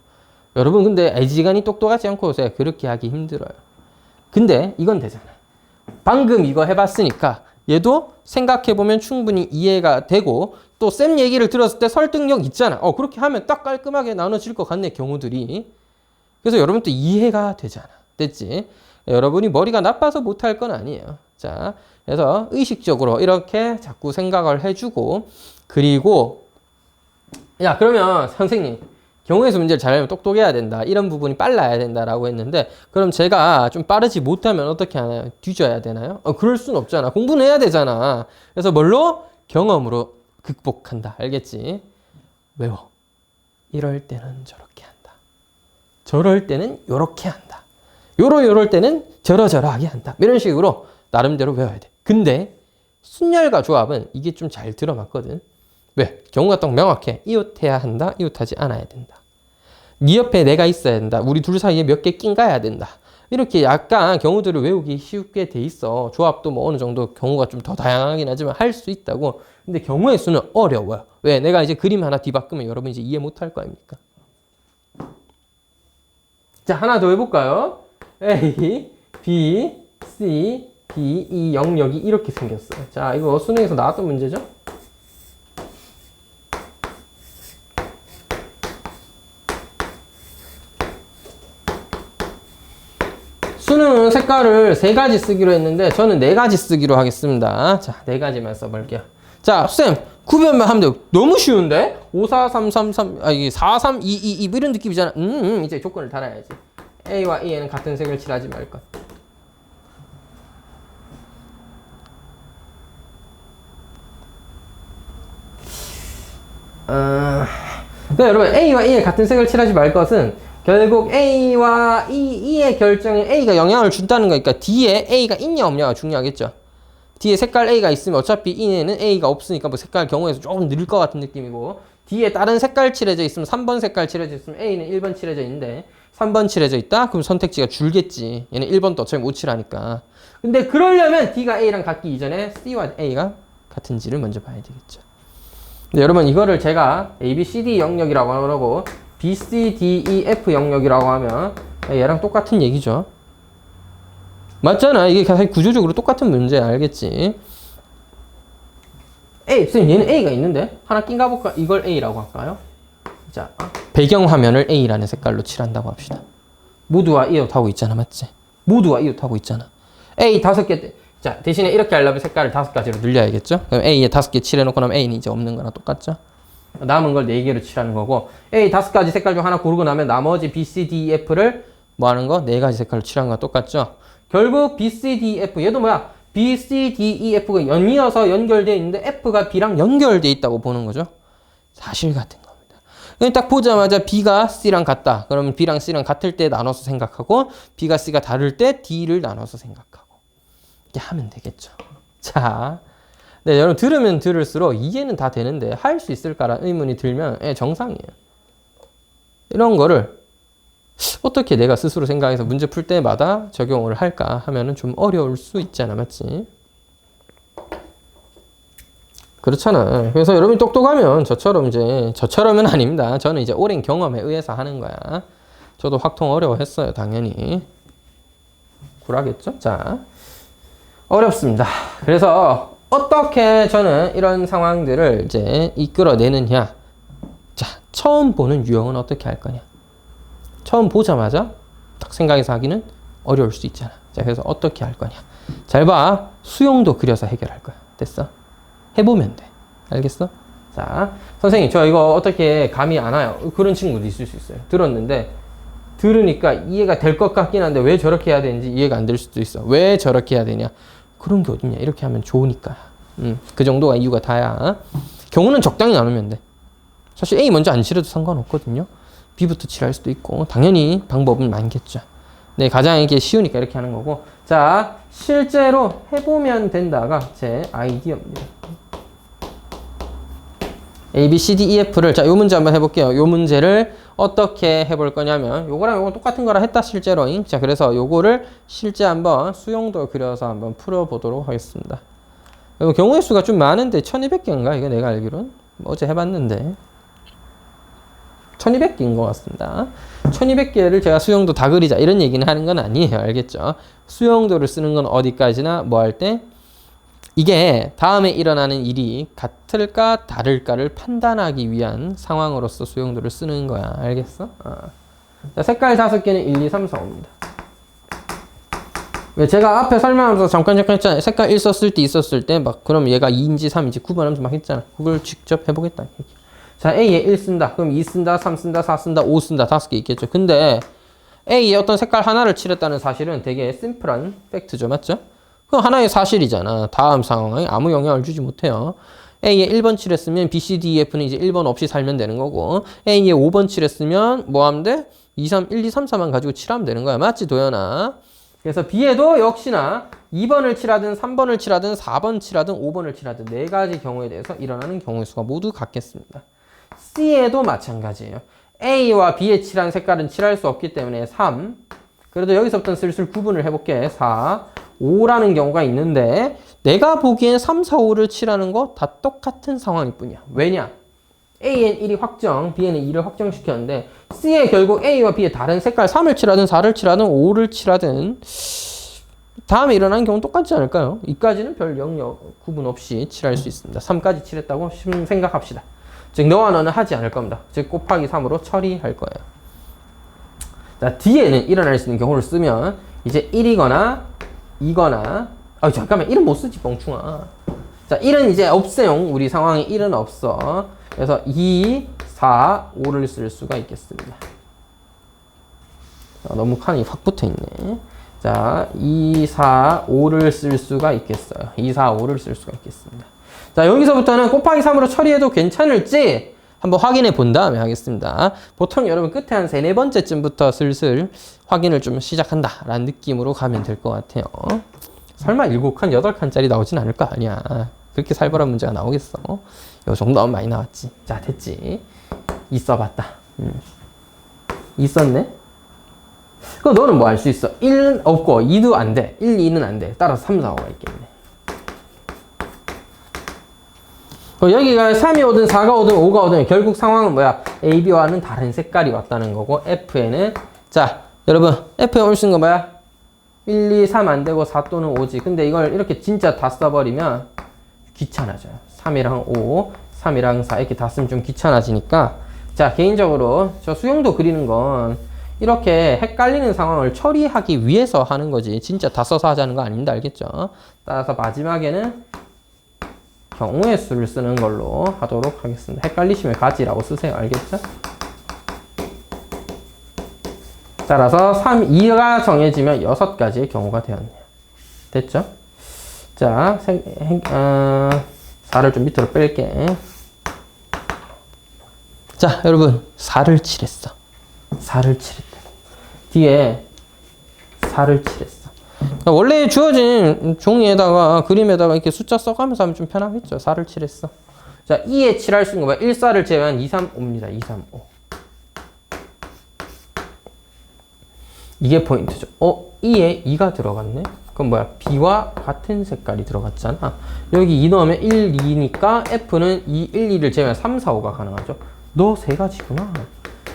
여러분 근데 애지간히 똑똑하지 않고 그렇게 하기 힘들어요. 근데 이건 되잖아. 방금 이거 해봤으니까 얘도 생각해보면 충분히 이해가 되고 또 쌤 얘기를 들었을 때 설득력 있잖아. 그렇게 하면 딱 깔끔하게 나눠질 것 같네, 경우들이. 그래서 여러분 또 이해가 되잖아. 됐지? 여러분이 머리가 나빠서 못할 건 아니에요. 자, 그래서 의식적으로 이렇게 자꾸 생각을 해주고, 그리고 야, 그러면 선생님 경우의 수 문제를 잘하려면 똑똑해야 된다, 이런 부분이 빨라야 된다라고 했는데, 그럼 제가 좀 빠르지 못하면 어떻게 하나요? 뒤져야 되나요? 그럴 순 없잖아. 공부는 해야 되잖아. 그래서 뭘로? 경험으로 극복한다. 알겠지? 외워. 이럴 때는 저렇게 한다. 저럴 때는 요렇게 한다. 요럴 때는 저러저러하게 한다. 이런 식으로 나름대로 외워야 돼. 근데 순열과 조합은 이게 좀 잘 들어맞거든. 왜? 경우가 딱 명확해. 이웃해야 한다. 이웃하지 않아야 된다. 네 옆에 내가 있어야 된다. 우리 둘 사이에 몇 개 낀가야 된다. 이렇게 약간 경우들을 외우기 쉽게 돼 있어. 조합도 뭐 어느 정도 경우가 좀 더 다양하긴 하지만 할 수 있다고. 근데 경우의 수는 어려워요. 왜? 내가 이제 그림 하나 뒤바꾸면 여러분 이제 이해 못할 거 아닙니까? 자, 하나 더 해볼까요? A, B, C, D, E 영역이 이렇게 생겼어요. 자, 이거 수능에서 나왔던 문제죠? 수능은 색깔을 3가지 쓰기로 했는데 저는 4가지 쓰기로 하겠습니다. 자, 4가지만 써볼게요. 자, 쌤, 구별만 하면 돼요. 너무 쉬운데? 5, 4, 3, 3, 3, 이게 4, 3, 2, 2, 2 이런 느낌이잖아. 이제 조건을 달아야지. A와 E에는 같은 색을 칠하지 말 것. 네, 여러분, A와 E에 같은 색을 칠하지 말 것은 결국 A와 E의 결정에 A가 영향을 준다는 거니까 D에 A가 있냐 없냐가 중요하겠죠. D에 색깔 A가 있으면 어차피 E에는 A가 없으니까 뭐 색깔 경우에서 조금 느릴 것 같은 느낌이고, D에 다른 색깔 칠해져 있으면 3번 색깔 칠해져 있으면 A는 1번 칠해져 있는데 3번 칠해져 있다? 그럼 선택지가 줄겠지. 얘는 1번도 어차피 못 칠하니까. 근데 그러려면 D가 A랑 같기 이전에 C와 A가 같은지를 먼저 봐야 되겠죠. 근데 여러분 이거를 제가 A, B, C, D 영역이라고 하고 B, C, D, E, F 영역이라고 하면 얘랑 똑같은 얘기죠. 맞잖아. 이게 사실 구조적으로 똑같은 문제야. 알겠지? A, 선생님 얘는 A가 있는데 하나 낀가 볼까? 이걸 A라고 할까요? 자, 배경화면을 A라는 색깔로 칠한다고 합시다. 모두와 이웃하고 있잖아. 맞지? 모두와 이웃하고 있잖아. A 5개. 자, 대신에 이렇게 하려면 색깔을 5가지로 늘려야겠죠? 그럼 A에 5개 칠해놓고 나면 A는 이제 없는 거랑 똑같죠? 남은 걸 4개로 칠하는 거고, A 5가지 색깔 중 하나 고르고 나면 나머지 B, C, D, E, F를 뭐 하는 거? 4가지 색깔로 칠하는 거랑 똑같죠? 결국 B, C, D, F. 얘도 뭐야? B, C, D, E, F가 연이어서 연결되어 있는데 F가 B랑 연결되어 있다고 보는 거죠? 사실 같은 겁니다. 딱 보자마자 B가 C랑 같다. 그러면 B랑 C랑 같을 때 나눠서 생각하고, B가 C가 다를 때 D를 나눠서 생각하고. 이렇게 하면 되겠죠. 자, 네, 여러분 들으면 들을수록 이해는 다 되는데 할 수 있을까라는 의문이 들면 정상이에요. 이런 거를 어떻게 내가 스스로 생각해서 문제 풀 때마다 적용을 할까 하면은 좀 어려울 수 있잖아. 맞지? 그렇잖아. 그래서 여러분이 똑똑하면 저처럼은 아닙니다. 저는 이제 오랜 경험에 의해서 하는 거야. 저도 확통 어려워했어요. 당연히. 굴하겠죠? 자, 어렵습니다. 그래서 어떻게 저는 이런 상황들을 이제 이끌어내느냐. 자, 처음 보는 유형은 어떻게 할 거냐. 처음 보자마자 딱 생각해서 하기는 어려울 수 있잖아. 자, 그래서 어떻게 할 거냐. 잘 봐. 수용도 그려서 해결할 거야. 됐어? 해보면 돼. 알겠어? 자, 선생님, 저 이거 어떻게 감이 안 와요. 그런 친구도 있을 수 있어요. 들었는데, 들으니까 이해가 될 것 같긴 한데 왜 저렇게 해야 되는지 이해가 안 될 수도 있어. 왜 저렇게 해야 되냐. 그런 게 어딨냐. 이렇게 하면 좋으니까. 그 정도가 이유가 다야. 경우는 적당히 나누면 돼. 사실 A 먼저 안 칠해도 상관없거든요. B부터 칠할 수도 있고. 당연히 방법은 많겠죠. 네, 가장 이게 쉬우니까 이렇게 하는 거고. 자, 실제로 해보면 된다가 제 아이디어입니다. A, B, C, D, E, F를, 자, 요 문제 한번 해볼게요. 요 문제를 어떻게 해볼 거냐면, 요거랑 요거 똑같은 거라 했다, 실제로. 자, 그래서 요거를 실제 한번 수용도 그려서 한번 풀어보도록 하겠습니다. 경우의 수가 좀 많은데, 1200개인가? 이거 내가 알기로는. 어제 해봤는데. 1200개인 것 같습니다. 1200개를 제가 수용도 다 그리자 이런 얘기는 하는 건 아니에요. 알겠죠? 수용도를 쓰는 건 어디까지나 뭐 할 때 이게 다음에 일어나는 일이 같을까 다를까를 판단하기 위한 상황으로서 수용도를 쓰는 거야. 알겠어? 자, 색깔 5개는 1, 2, 3, 4, 5입니다. 왜 제가 앞에 설명하면서 잠깐 했잖아요. 색깔 1 썼을 때 있었을 때 막 그럼 얘가 2인지 3인지 구분하면서 막 했잖아. 그걸 직접 해보겠다. 자, A에 1 쓴다. 그럼 2 쓴다, 3 쓴다, 4 쓴다, 5 쓴다. 5개 있겠죠. 근데 A에 어떤 색깔 하나를 칠했다는 사실은 되게 심플한 팩트죠. 맞죠? 그건 하나의 사실이잖아. 다음 상황에 아무 영향을 주지 못해요. A에 1번 칠했으면 B, C, D, E, F는 이제 1번 없이 살면 되는 거고 A에 5번 칠했으면 뭐 하면 돼? 2, 3, 1, 2, 3, 4만 가지고 칠하면 되는 거야. 맞지, 도연아? 그래서 B에도 역시나 2번을 칠하든 3번을 칠하든 4번 칠하든 5번을 칠하든 네 가지 경우에 대해서 일어나는 경우의 수가 모두 같겠습니다. C에도 마찬가지예요. A와 B에 칠한 색깔은 칠할 수 없기 때문에 3. 그래도 여기서부터 슬슬 구분을 해볼게. 4, 5라는 경우가 있는데 내가 보기엔 3, 4, 5를 칠하는 거 다 똑같은 상황일 뿐이야. 왜냐? A엔 1이 확정, B에는 2를 확정시켰는데 C에 결국 A와 B의 다른 색깔 3을 칠하든 4를 칠하든 5를 칠하든 다음에 일어나는 경우는 똑같지 않을까요? 이까지는 별 영역 구분 없이 칠할 수 있습니다. 3까지 칠했다고 생각합시다. 즉 너와 너는 하지 않을 겁니다. 즉 곱하기 3으로 처리할 거예요. 자, 뒤에는 일어날 수 있는 경우를 쓰면 이제 1이거나 2거나 잠깐만 1은 못 쓰지 뻥충아. 자, 1은 이제 없어요. 우리 상황에 1은 없어. 그래서 2, 4, 5를 쓸 수가 있겠습니다. 너무 칸이 확 붙어 있네. 자, 2, 4, 5를 쓸 수가 있겠어요. 2, 4, 5를 쓸 수가 있겠습니다. 자, 여기서부터는 곱하기 3으로 처리해도 괜찮을지 한번 확인해 본 다음에 하겠습니다. 보통 여러분 끝에 한 3, 4번째쯤부터 슬슬 확인을 좀 시작한다 라는 느낌으로 가면 될 것 같아요. 설마 7칸, 8칸짜리 나오진 않을 거 아니야. 그렇게 살벌한 문제가 나오겠어. 요 정도면 많이 나왔지. 자, 됐지. 있어봤다. 있었네? 그럼 너는 뭐 할 수 있어? 1은 없고 2도 안 돼. 1, 2는 안 돼. 따라서 3, 4, 5가 있겠네. 여기가 3이 오든 4가 오든 5가 오든 결국 상황은 뭐야? A, B와는 다른 색깔이 왔다는 거고 F에는 자, 여러분 F에 올 수 있는 건 뭐야? 1, 2, 3 안 되고 4 또는 5지. 근데 이걸 이렇게 진짜 다 써버리면 귀찮아져요. 3이랑 5, 3이랑 4 이렇게 다 쓰면 좀 귀찮아지니까 자, 개인적으로 저 수용도 그리는 건 이렇게 헷갈리는 상황을 처리하기 위해서 하는 거지 진짜 다 써서 하자는 거 아닙니다. 알겠죠? 따라서 마지막에는 경우의 수를 쓰는 걸로 하도록 하겠습니다. 헷갈리시면 가지라고 쓰세요. 알겠죠? 따라서 3, 2가 정해지면 6가지의 경우가 되었네요. 됐죠? 자, 4를 좀 밑으로 뺄게. 자, 여러분 4를 칠했어. 4를 칠했다. 뒤에 4를 칠했어. 원래 주어진 종이에다가 그림에다가 이렇게 숫자 써가면서 하면 좀 편하겠죠. 4를 칠했어. 자, 2에 칠할 수 있는 거 봐. 1, 4를 제외한 2, 3, 5입니다. 2, 3, 5. 이게 포인트죠. 2에 2가 들어갔네? 그럼 뭐야? B와 같은 색깔이 들어갔잖아. 여기 2 넣으면 1, 2니까 F는 2, 1, 2를 제외한 3, 4, 5가 가능하죠. 너 세 가지구나.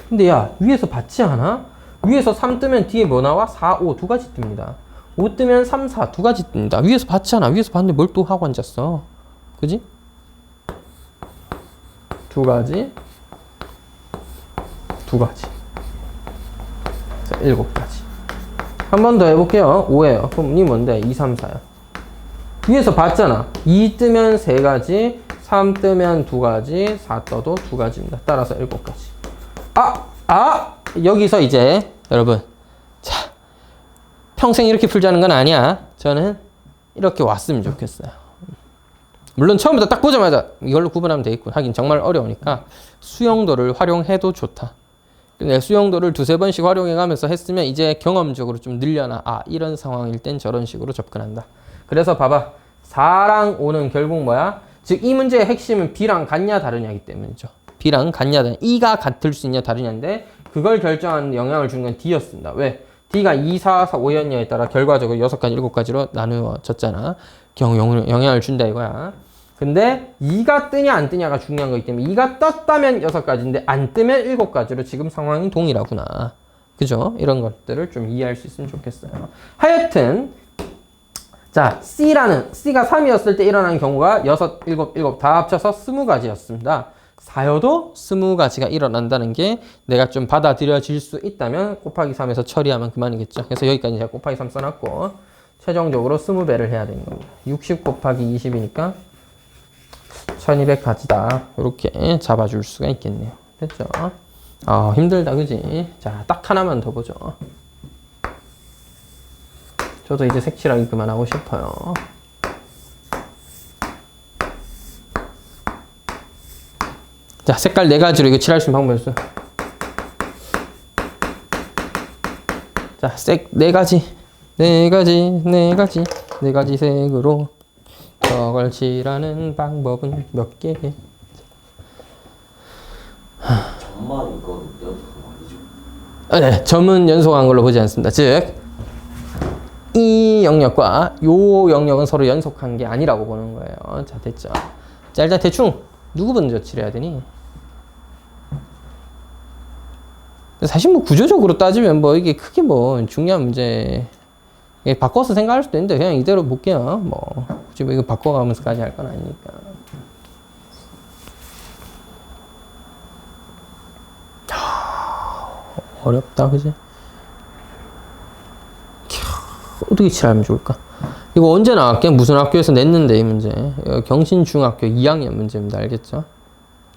근데 야, 위에서 받지 않아? 위에서 3 뜨면 뒤에 뭐 나와? 4, 5 두 가지 뜹니다. 5 뜨면 3, 4 두 가지 뜹니다. 위에서 받지 않아. 위에서 받는데 뭘 또 하고 앉았어. 그지? 두 가지. 두 가지. 자, 7가지. 한 번 더 해볼게요. 5예요. 그럼 이 뭔데? 2, 3, 4요. 위에서 봤잖아. 2 뜨면 3가지, 3 뜨면 2가지, 4 떠도 2가지입니다. 따라서 7가지. 여기서 이제 여러분, 자, 평생 이렇게 풀자는 건 아니야. 저는 이렇게 왔으면 좋겠어요. 물론 처음부터 딱 보자마자 이걸로 구분하면 되겠군. 하긴 정말 어려우니까 수용도를 활용해도 좋다. 근데 수용도를 2, 3번씩 활용해가면서 했으면 이제 경험적으로 좀 늘려나. 이런 상황일 땐 저런 식으로 접근한다. 그래서 봐봐. 4랑 5는 결국 뭐야? 즉 이 문제의 핵심은 B랑 같냐 다르냐이기 때문이죠. B랑 같냐 다르냐. E가 같을 수 있냐 다르냐인데 그걸 결정하는 영향을 주는 건 D였습니다. 왜? D가 2, 4, 4, 5였냐에 따라 결과적으로 6가지, 7가지로 나누어졌잖아. 영향을 준다 이거야. 근데 2가 뜨냐 안 뜨냐가 중요한 거기 때문에 2가 떴다면 6가지인데 안 뜨면 7가지로 지금 상황이 동일하구나. 그죠? 이런 것들을 좀 이해할 수 있으면 좋겠어요. 하여튼 자, C가 3이었을 때 일어나는 경우가 6, 7 다 합쳐서 20가지였습니다. 4여도 20가지가 일어난다는 게 내가 좀 받아들여질 수 있다면 곱하기 3에서 처리하면 그만이겠죠. 그래서 여기까지 제가 곱하기 3 써놨고 최종적으로 20배를 해야 되는 겁니다. 60 곱하기 20이니까 1200가지다. 이렇게 잡아줄 수가 있겠네요. 됐죠? 힘들다, 그지? 자, 딱 하나만 더 보죠. 저도 이제 색칠하기 그만하고 싶어요. 자, 색깔 4가지로 이거 칠할 수 있는 방법이 있어요. 자, 색 4가지. 4가지 색으로 저걸 칠하는 방법은 몇 개? 점만 이거 연속한 거 아니죠? 네, 점은 연속한 걸로 보지 않습니다. 즉, 이 영역과 요 영역은 서로 연속한 게 아니라고 보는 거예요. 자, 됐죠? 자, 일단 대충 누구 먼저 칠해야 되니? 사실 뭐 구조적으로 따지면 뭐 이게 크게 뭐 중요한 문제 바꿔서 생각할 수도 있는데 그냥 이대로 볼게요. 뭐 굳이 뭐 이거 바꿔가면서까지 할 건 아니니까. 어렵다, 그지? 어떻게 칠하면 좋을까? 이거 언제 나왔게? 무슨 학교에서 냈는데 이 문제? 경신중학교 2학년 문제입니다. 알겠죠?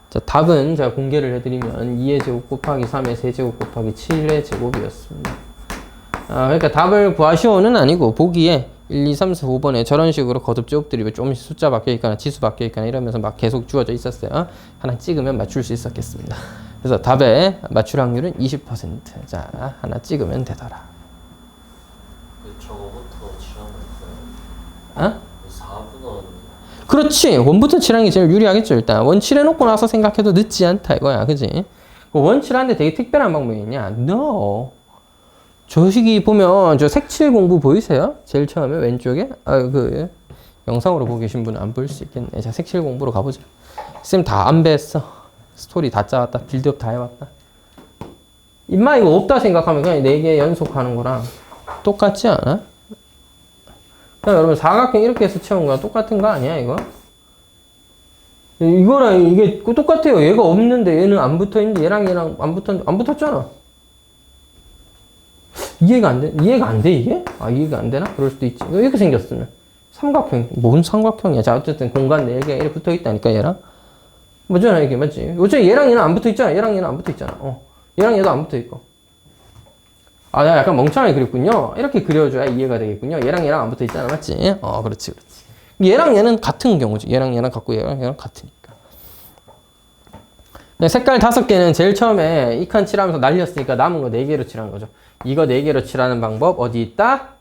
자, 답은 제가 공개를 해드리면 2의 제곱 곱하기 3의 세제곱 곱하기 7의 제곱이었습니다. 그러니까 답을 구하시오는 아니고 보기에 1, 2, 3, 4, 5번에 저런 식으로 거듭 제곱들이 조금씩 숫자 바뀌어있거나 지수 바뀌어있거나 이러면서 막 계속 주어져 있었어요. 하나 찍으면 맞출 수 있었겠습니다. 그래서 답에 맞출 확률은 20%. 자, 하나 찍으면 되더라. 저거부터 칠하는 거예요? 4분원 그렇지. 원부터 칠하는 게 제일 유리하겠죠. 일단 원 칠해놓고 나서 생각해도 늦지 않다 이거야. 그지? 원 칠하는데 되게 특별한 방법이 있냐? No. 저 시기 보면 저 색칠 공부 보이세요? 제일 처음에 왼쪽에? 영상으로 보고 계신 분은 안 보일 수 있겠네. 자, 색칠 공부로 가보자. 쌤 다 안배했어. 스토리 다 짜왔다. 빌드업 다 해왔다. 임마 이거 없다 생각하면 그냥 4개 연속하는 거랑 똑같지 않아? 그냥 여러분 사각형 이렇게 해서 채운 거랑 똑같은 거 아니야 이거? 이거랑 이게 똑같아요. 얘가 없는데 얘는 안 붙어있는데 얘랑 안 붙었잖아. 이해가 안 돼? 이해가 안 돼, 이게? 이해가 안 되나? 그럴 수도 있지. 이렇게 생겼으면. 삼각형. 뭔 삼각형이야? 자, 어쨌든 공간 4개가 이렇게 붙어 있다니까, 얘랑. 맞잖아, 이게. 맞지? 어차피 얘랑 얘는 안 붙어 있잖아. 얘랑 얘는 안 붙어 있잖아. 얘랑 얘도 안 붙어 있고. 나 약간 멍청하게 그렸군요. 이렇게 그려줘야 이해가 되겠군요. 얘랑 얘랑 안 붙어 있잖아. 맞지? 그렇지, 그렇지. 얘랑 얘는 같은 경우지. 얘랑 얘랑 같고 얘랑 얘랑 같으니까. 색깔 5개는 제일 처음에 이 칸 칠하면서 날렸으니까 남은 거 4개로 칠하는 거죠. 이거 4개로 칠하는 방법 어디 있다?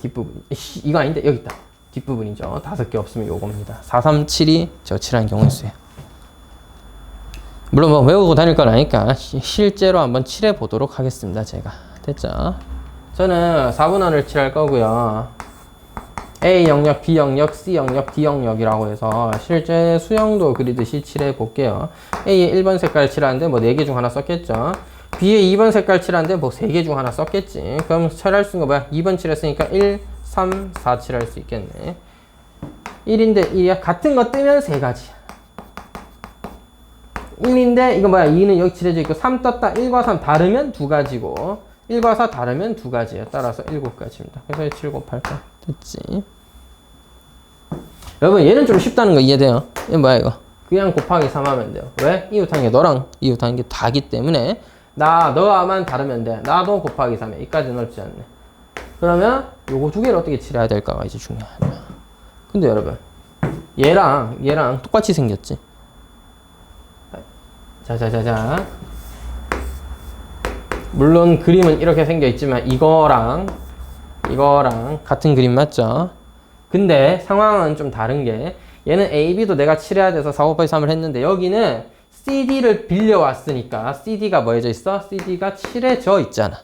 뒷부분. 이거 아닌데 여기 있다. 뒷부분이죠. 5개 없으면 요겁니다. 4, 3, 7이 저 칠하는 경우 있어요. 물론 뭐 외우고 다닐 건 아니까 실제로 한번 칠해 보도록 하겠습니다. 제가. 됐죠? 저는 4분원을 칠할 거고요. A 영역, B 영역, C 영역, D 영역이라고 해서 실제 수영도 그리듯이 칠해 볼게요. A의 1번 색깔 칠하는데 뭐 4개 중 하나 썼겠죠. B의 2번 색깔 칠하는데 뭐 3개 중 하나 썼겠지. 그럼 칠할 수 있는 거 뭐야? 2번 칠했으니까 1, 3, 4 칠할 수 있겠네. 1인데 1이야. 같은 거 뜨면 3가지. 1인데 이거 뭐야? 2는 여기 칠해져 있고 3 떴다. 1과 3 다르면 2가지고 1과 4 다르면 2가지예요. 따라서 7가지입니다. 그래서 7 곱할 거 됐지. 여러분 얘는 좀 쉽다는 거 이해돼요? 이거 뭐야 이거? 그냥 곱하기 3 하면 돼요. 왜? 이웃하는 게 너랑 이웃하는 게 다기 때문에 너와만 다르면 돼. 나도 곱하기 3에 이까지 넓지 않네. 그러면 요거 2개를 어떻게 칠해야 될까가 이제 중요하냐. 근데 여러분 얘랑 똑같이 생겼지. 자자자자. 물론 그림은 이렇게 생겨 있지만 이거랑 같은 그림 맞죠? 근데 상황은 좀 다른 게 얘는 A, B도 내가 칠해야 돼서 4 곱하기 3을 했는데 여기는 CD를 빌려왔으니까 CD가 뭐 해져 있어? CD가 칠해져 있잖아.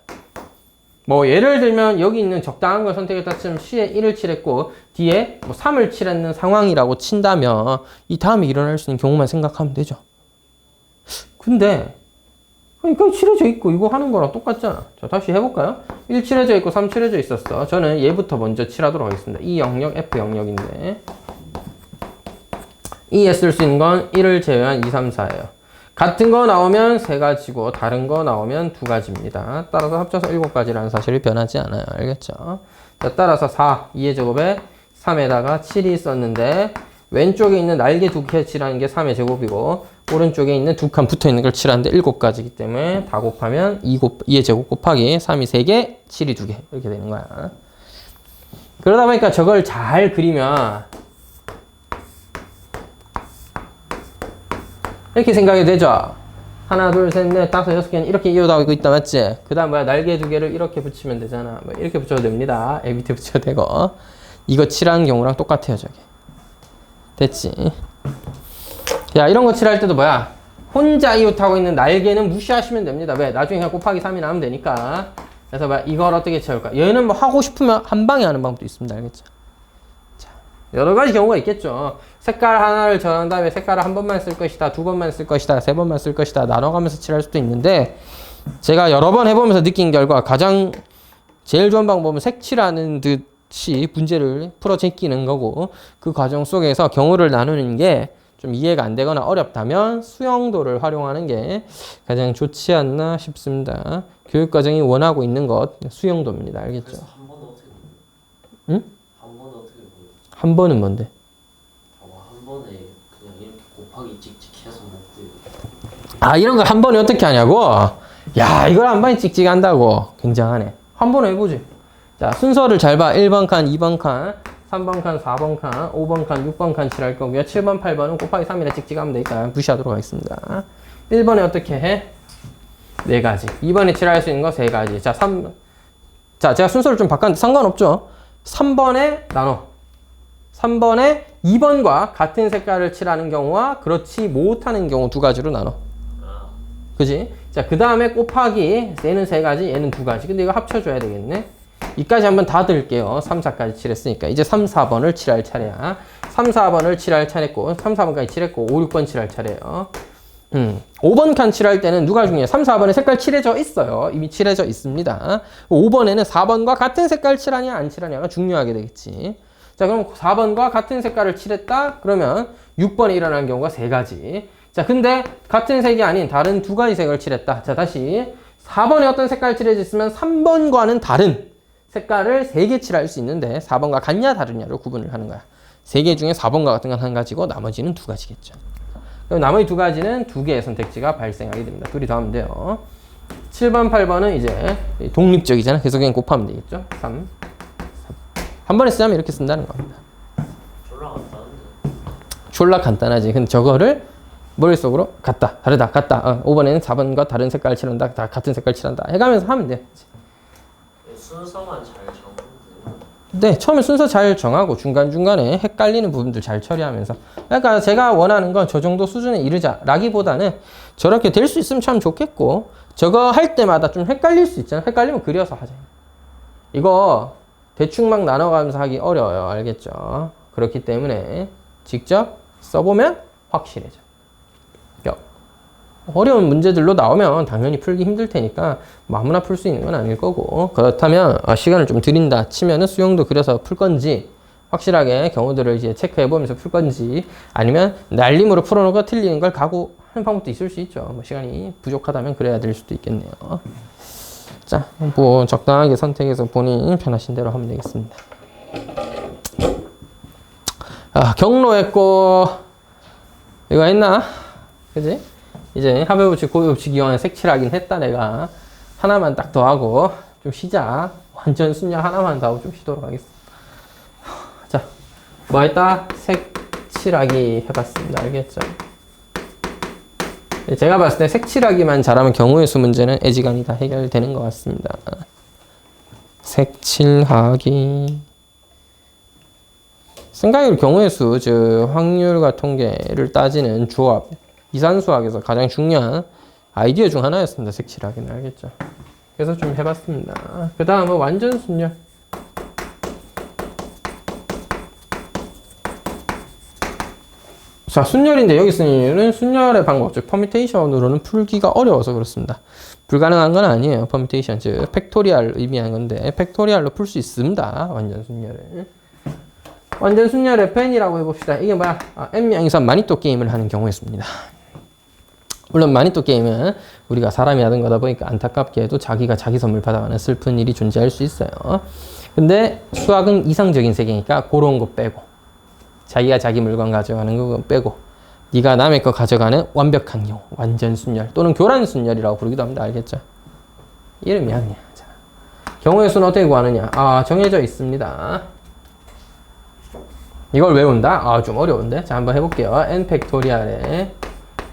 뭐 예를 들면 여기 있는 적당한 걸 선택했다 치면 C에 1을 칠했고 D에 뭐 3을 칠했는 상황이라고 친다면 이 다음에 일어날 수 있는 경우만 생각하면 되죠. 근데 그러니까 칠해져 있고 이거 하는 거랑 똑같잖아. 자, 다시 해볼까요? 1 칠해져 있고 3 칠해져 있었어. 저는 얘부터 먼저 칠하도록 하겠습니다. E 영역, F 영역인데 E에 쓸 수 있는 건 1을 제외한 2, 3, 4예요. 같은 거 나오면 3가지고 다른 거 나오면 2가지입니다. 따라서 합쳐서 7가지라는 사실이 변하지 않아요. 알겠죠? 자, 따라서 4, 2의 제곱에 3에다가 7이 있었는데 왼쪽에 있는 날개 2개 칠하는 게 3의 제곱이고 오른쪽에 있는 2칸 붙어있는 걸 칠하는데 7가지이기 때문에 다 곱하면 2의 제곱 곱하기 3이 3개, 7이 2개 이렇게 되는 거야. 그러다 보니까 저걸 잘 그리면 이렇게 생각이 되죠. 하나, 둘, 셋, 넷, 다섯, 6개는 이렇게 이어나가고 있다, 맞지? 그 다음 뭐야? 날개 2개를 이렇게 붙이면 되잖아. 뭐 이렇게 붙여도 됩니다. A 밑에 붙여도 되고. 이거 칠하는 경우랑 똑같아요, 저게. 됐지? 야, 이런 거 칠할 때도 뭐야? 혼자 이웃하고 있는 날개는 무시하시면 됩니다. 왜? 나중에 그냥 곱하기 3이 나오면 되니까. 그래서 뭐야? 이걸 어떻게 채울까? 얘는 뭐 하고 싶으면 한 방에 하는 방법도 있습니다. 알겠죠? 여러 가지 경우가 있겠죠. 색깔 하나를 정한 다음에 색깔을 한 번만 쓸 것이다, 2번만 쓸 것이다, 3번만 쓸 것이다 나눠가면서 칠할 수도 있는데 제가 여러 번 해보면서 느낀 결과 가장 제일 좋은 방법은 색칠하는 듯이 문제를 풀어 제끼는 거고 그 과정 속에서 경우를 나누는 게 좀 이해가 안 되거나 어렵다면 수영도를 활용하는 게 가장 좋지 않나 싶습니다. 교육과정이 원하고 있는 것 수영도입니다. 알겠죠? 그래서 한 번은 어떻게 보여요? 응? 한 번은 어떻게 보여요? 한 번은 뭔데? 한 번에 그냥 이렇게 곱하기 찍찍해서 먹고요. 아, 이런 거 한 번에 어떻게 하냐고? 야, 이걸 한 번에 찍찍 한다고. 굉장하네. 한 번에 해보지. 자, 순서를 잘 봐. 1번 칸, 2번 칸, 3번 칸, 4번 칸, 5번 칸, 6번 칸 칠할 거고요. 7번, 8번은 곱하기 3이라 찍찍하면 되니까 무시하도록 하겠습니다. 1번에 어떻게 해? 4가지. 2번에 칠할 수 있는 거 3가지. 자, 자, 제가 순서를 좀 바꿨는데 상관없죠? 3번에 나눠. 3번에 2번과 같은 색깔을 칠하는 경우와 그렇지 못하는 경우 2가지로 나눠. 그지? 자, 그 다음에 곱하기 얘는 3가지, 얘는 2가지. 근데 이거 합쳐줘야 되겠네. 이까지 한번 다 들게요. 3, 4까지 칠했으니까. 이제 3, 4번을 칠할 차례야. 3, 4번을 칠할 차례고, 3, 4번까지 칠했고, 5, 6번 칠할 차례예요. 5번 칸 칠할 때는 누가 중요해요? 3, 4번에 색깔 칠해져 있어요. 이미 칠해져 있습니다. 5번에는 4번과 같은 색깔 칠하냐, 안 칠하냐가 중요하게 되겠지. 자, 그럼 4번과 같은 색깔을 칠했다? 그러면 6번에 일어나는 경우가 3가지. 자, 근데 같은 색이 아닌 다른 2가지 색을 칠했다. 자, 다시 4번에 어떤 색깔 칠해져 있으면 3번과는 다른 색깔을 3개 칠할 수 있는데 4번과 같냐 다르냐로 구분을 하는 거야. 3개 중에 4번과 같은 건 1가지고 나머지는 2가지겠죠. 그럼 나머지 2가지는 2개의 선택지가 발생하게 됩니다. 둘이 더하면 돼요. 7번, 8번은 이제 독립적이잖아. 그래서 그냥 곱하면 되겠죠. 3. 한 번에 쓰자면 이렇게 쓴다는 겁니다. 졸라 간다는데. 졸라 간단하지. 근데 저거를 머릿속으로 같다, 다르다, 같다. 5번에는 4번과 다른 색깔 칠한다, 다 같은 색깔 칠한다. 해가면서 하면 돼. 순서만 잘 정하면 돼요. 네, 처음에 순서 잘 정하고 중간중간에 헷갈리는 부분들 잘 처리하면서. 그러니까 제가 원하는 건 저 정도 수준에 이르자라기보다는 저렇게 될 수 있으면 참 좋겠고 저거 할 때마다 좀 헷갈릴 수 있잖아. 헷갈리면 그려서 하자. 이거 대충 막 나눠가면서 하기 어려워요. 알겠죠? 그렇기 때문에 직접 써보면 확실해져. 어려운 문제들로 나오면 당연히 풀기 힘들 테니까 아무나 풀 수 있는 건 아닐 거고 그렇다면 시간을 좀 드린다 치면은 수영도 그려서 풀 건지 확실하게 경우들을 이제 체크해 보면서 풀 건지 아니면 날림으로 풀어놓고 틀리는 걸 각오하는 방법도 있을 수 있죠. 뭐 시간이 부족하다면 그래야 될 수도 있겠네요. 자, 뭐 적당하게 선택해서 본인 편하신 대로 하면 되겠습니다. 경로했고 이거 했나? 그지? 이제 합의법칙, 고의법칙 이용한 색칠하긴 했다. 내가 하나만 딱 더 하고 좀 쉬자. 완전 순야 하나만 더 하고 좀 쉬도록 하겠습니다. 자, 뭐 했다? 색칠하기 해봤습니다. 알겠죠? 제가 봤을 때 색칠하기만 잘하면 경우의 수 문제는 애지간히 다 해결되는 것 같습니다. 색칠하기. 생각해볼 경우의 수, 즉 확률과 통계를 따지는 조합, 이산수학에서 가장 중요한 아이디어 중 하나였습니다. 색칠하기는. 알겠죠? 그래서 좀 해봤습니다. 그 다음은 완전 순열. 자, 순열인데 여기 쓰는 이유는 순열의 방법, 즉 퍼뮤테이션으로는 풀기가 어려워서 그렇습니다. 불가능한 건 아니에요. 퍼뮤테이션, 즉 팩토리얼 의미하는 건데 팩토리얼로 풀 수 있습니다. 완전 순열을. 완전 순열의 펜이라고 해봅시다. 이게 뭐야? N명이서 마니또 게임을 하는 경우에 씁니다. 물론 마니또 게임은 우리가 사람이 하는 거다 보니까 안타깝게도 자기가 자기 선물 받아가는 슬픈 일이 존재할 수 있어요. 근데 수학은 이상적인 세계니까 그런 거 빼고 자기가 자기 물건 가져가는 거 빼고 네가 남의 거 가져가는 완벽한 경우 완전 순열 또는 교란 순열이라고 부르기도 합니다. 알겠죠? 이름이 아니야. 자, 경우의 수는 어떻게 구하느냐? 정해져 있습니다. 이걸 외운다? 좀 어려운데? 자, 한번 해볼게요. n 팩토리얼에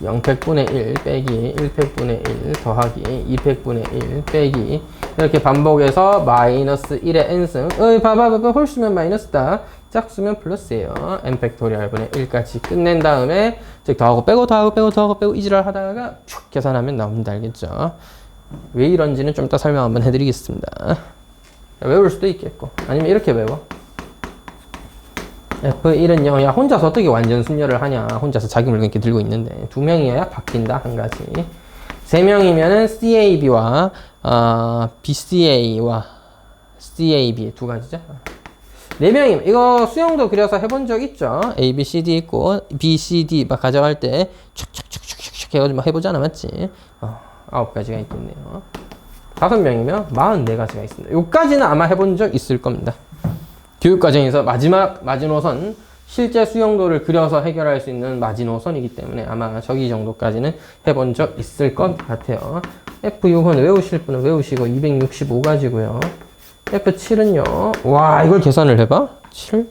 0팩분의 1 빼기 1팩분의 1 더하기 2팩분의 1 빼기 이렇게 반복해서 마이너스 1의 n승 봐봐 홀수면 마이너스다 짝수면 플러스예요. n 팩토리얼 분의 1까지 끝낸 다음에 즉 더하고 빼고 더하고 빼고 더하고 빼고 이지랄 하다가 쭉 계산하면 나옵니다. 알겠죠? 왜 이런지는 좀 이따 설명 한번 해드리겠습니다. 외울 수도 있겠고 아니면 이렇게 외워. F1은요, 야, 혼자서 어떻게 완전 순열을 하냐. 혼자서 자기 물건 이렇게 들고 있는데. 2명이어야 바뀐다, 한 가지. 3명이면은 CAB와, BCA와 CAB 두 가지죠. 4명이면, 이거 수영도 그려서 해본 적 있죠? A, B, C, D 있고, B, C, D 막 가져갈 때, 촥촥촥촥촥 해가지고 막 해보잖아, 맞지? 9가지가 있겠네요. 5명이면 44가지가 있습니다. 요까지는 아마 해본 적 있을 겁니다. 교육과정에서 마지막 마지노선 실제 수용도를 그려서 해결할 수 있는 마지노선이기 때문에 아마 저기 정도까지는 해본 적 있을 것 같아요. F6은 외우실 분은 외우시고 265가지고요. F7은요. 와, 이걸 계산을 해봐? 7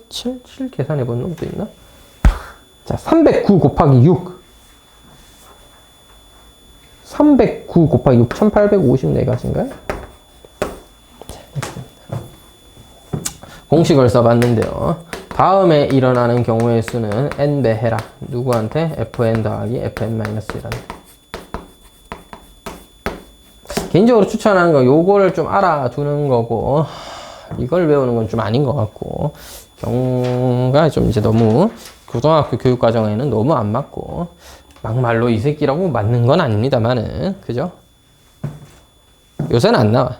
계산해본 놈도 있나? 자, 309 곱하기 6. 309 곱하기 6, 1854가지인가요? 공식을 써봤는데요. 다음에 일어나는 경우의 수는 n배 해라. 누구한테? fn 더하기 fn-1라는. 개인적으로 추천하는 거 요거를 좀 알아두는 거고 이걸 외우는 건 좀 아닌 것 같고 경우가 좀 이제 너무 고등학교 교육과정에는 너무 안 맞고 막말로 이 새끼라고 맞는 건 아닙니다만은 그죠? 요새는 안 나와.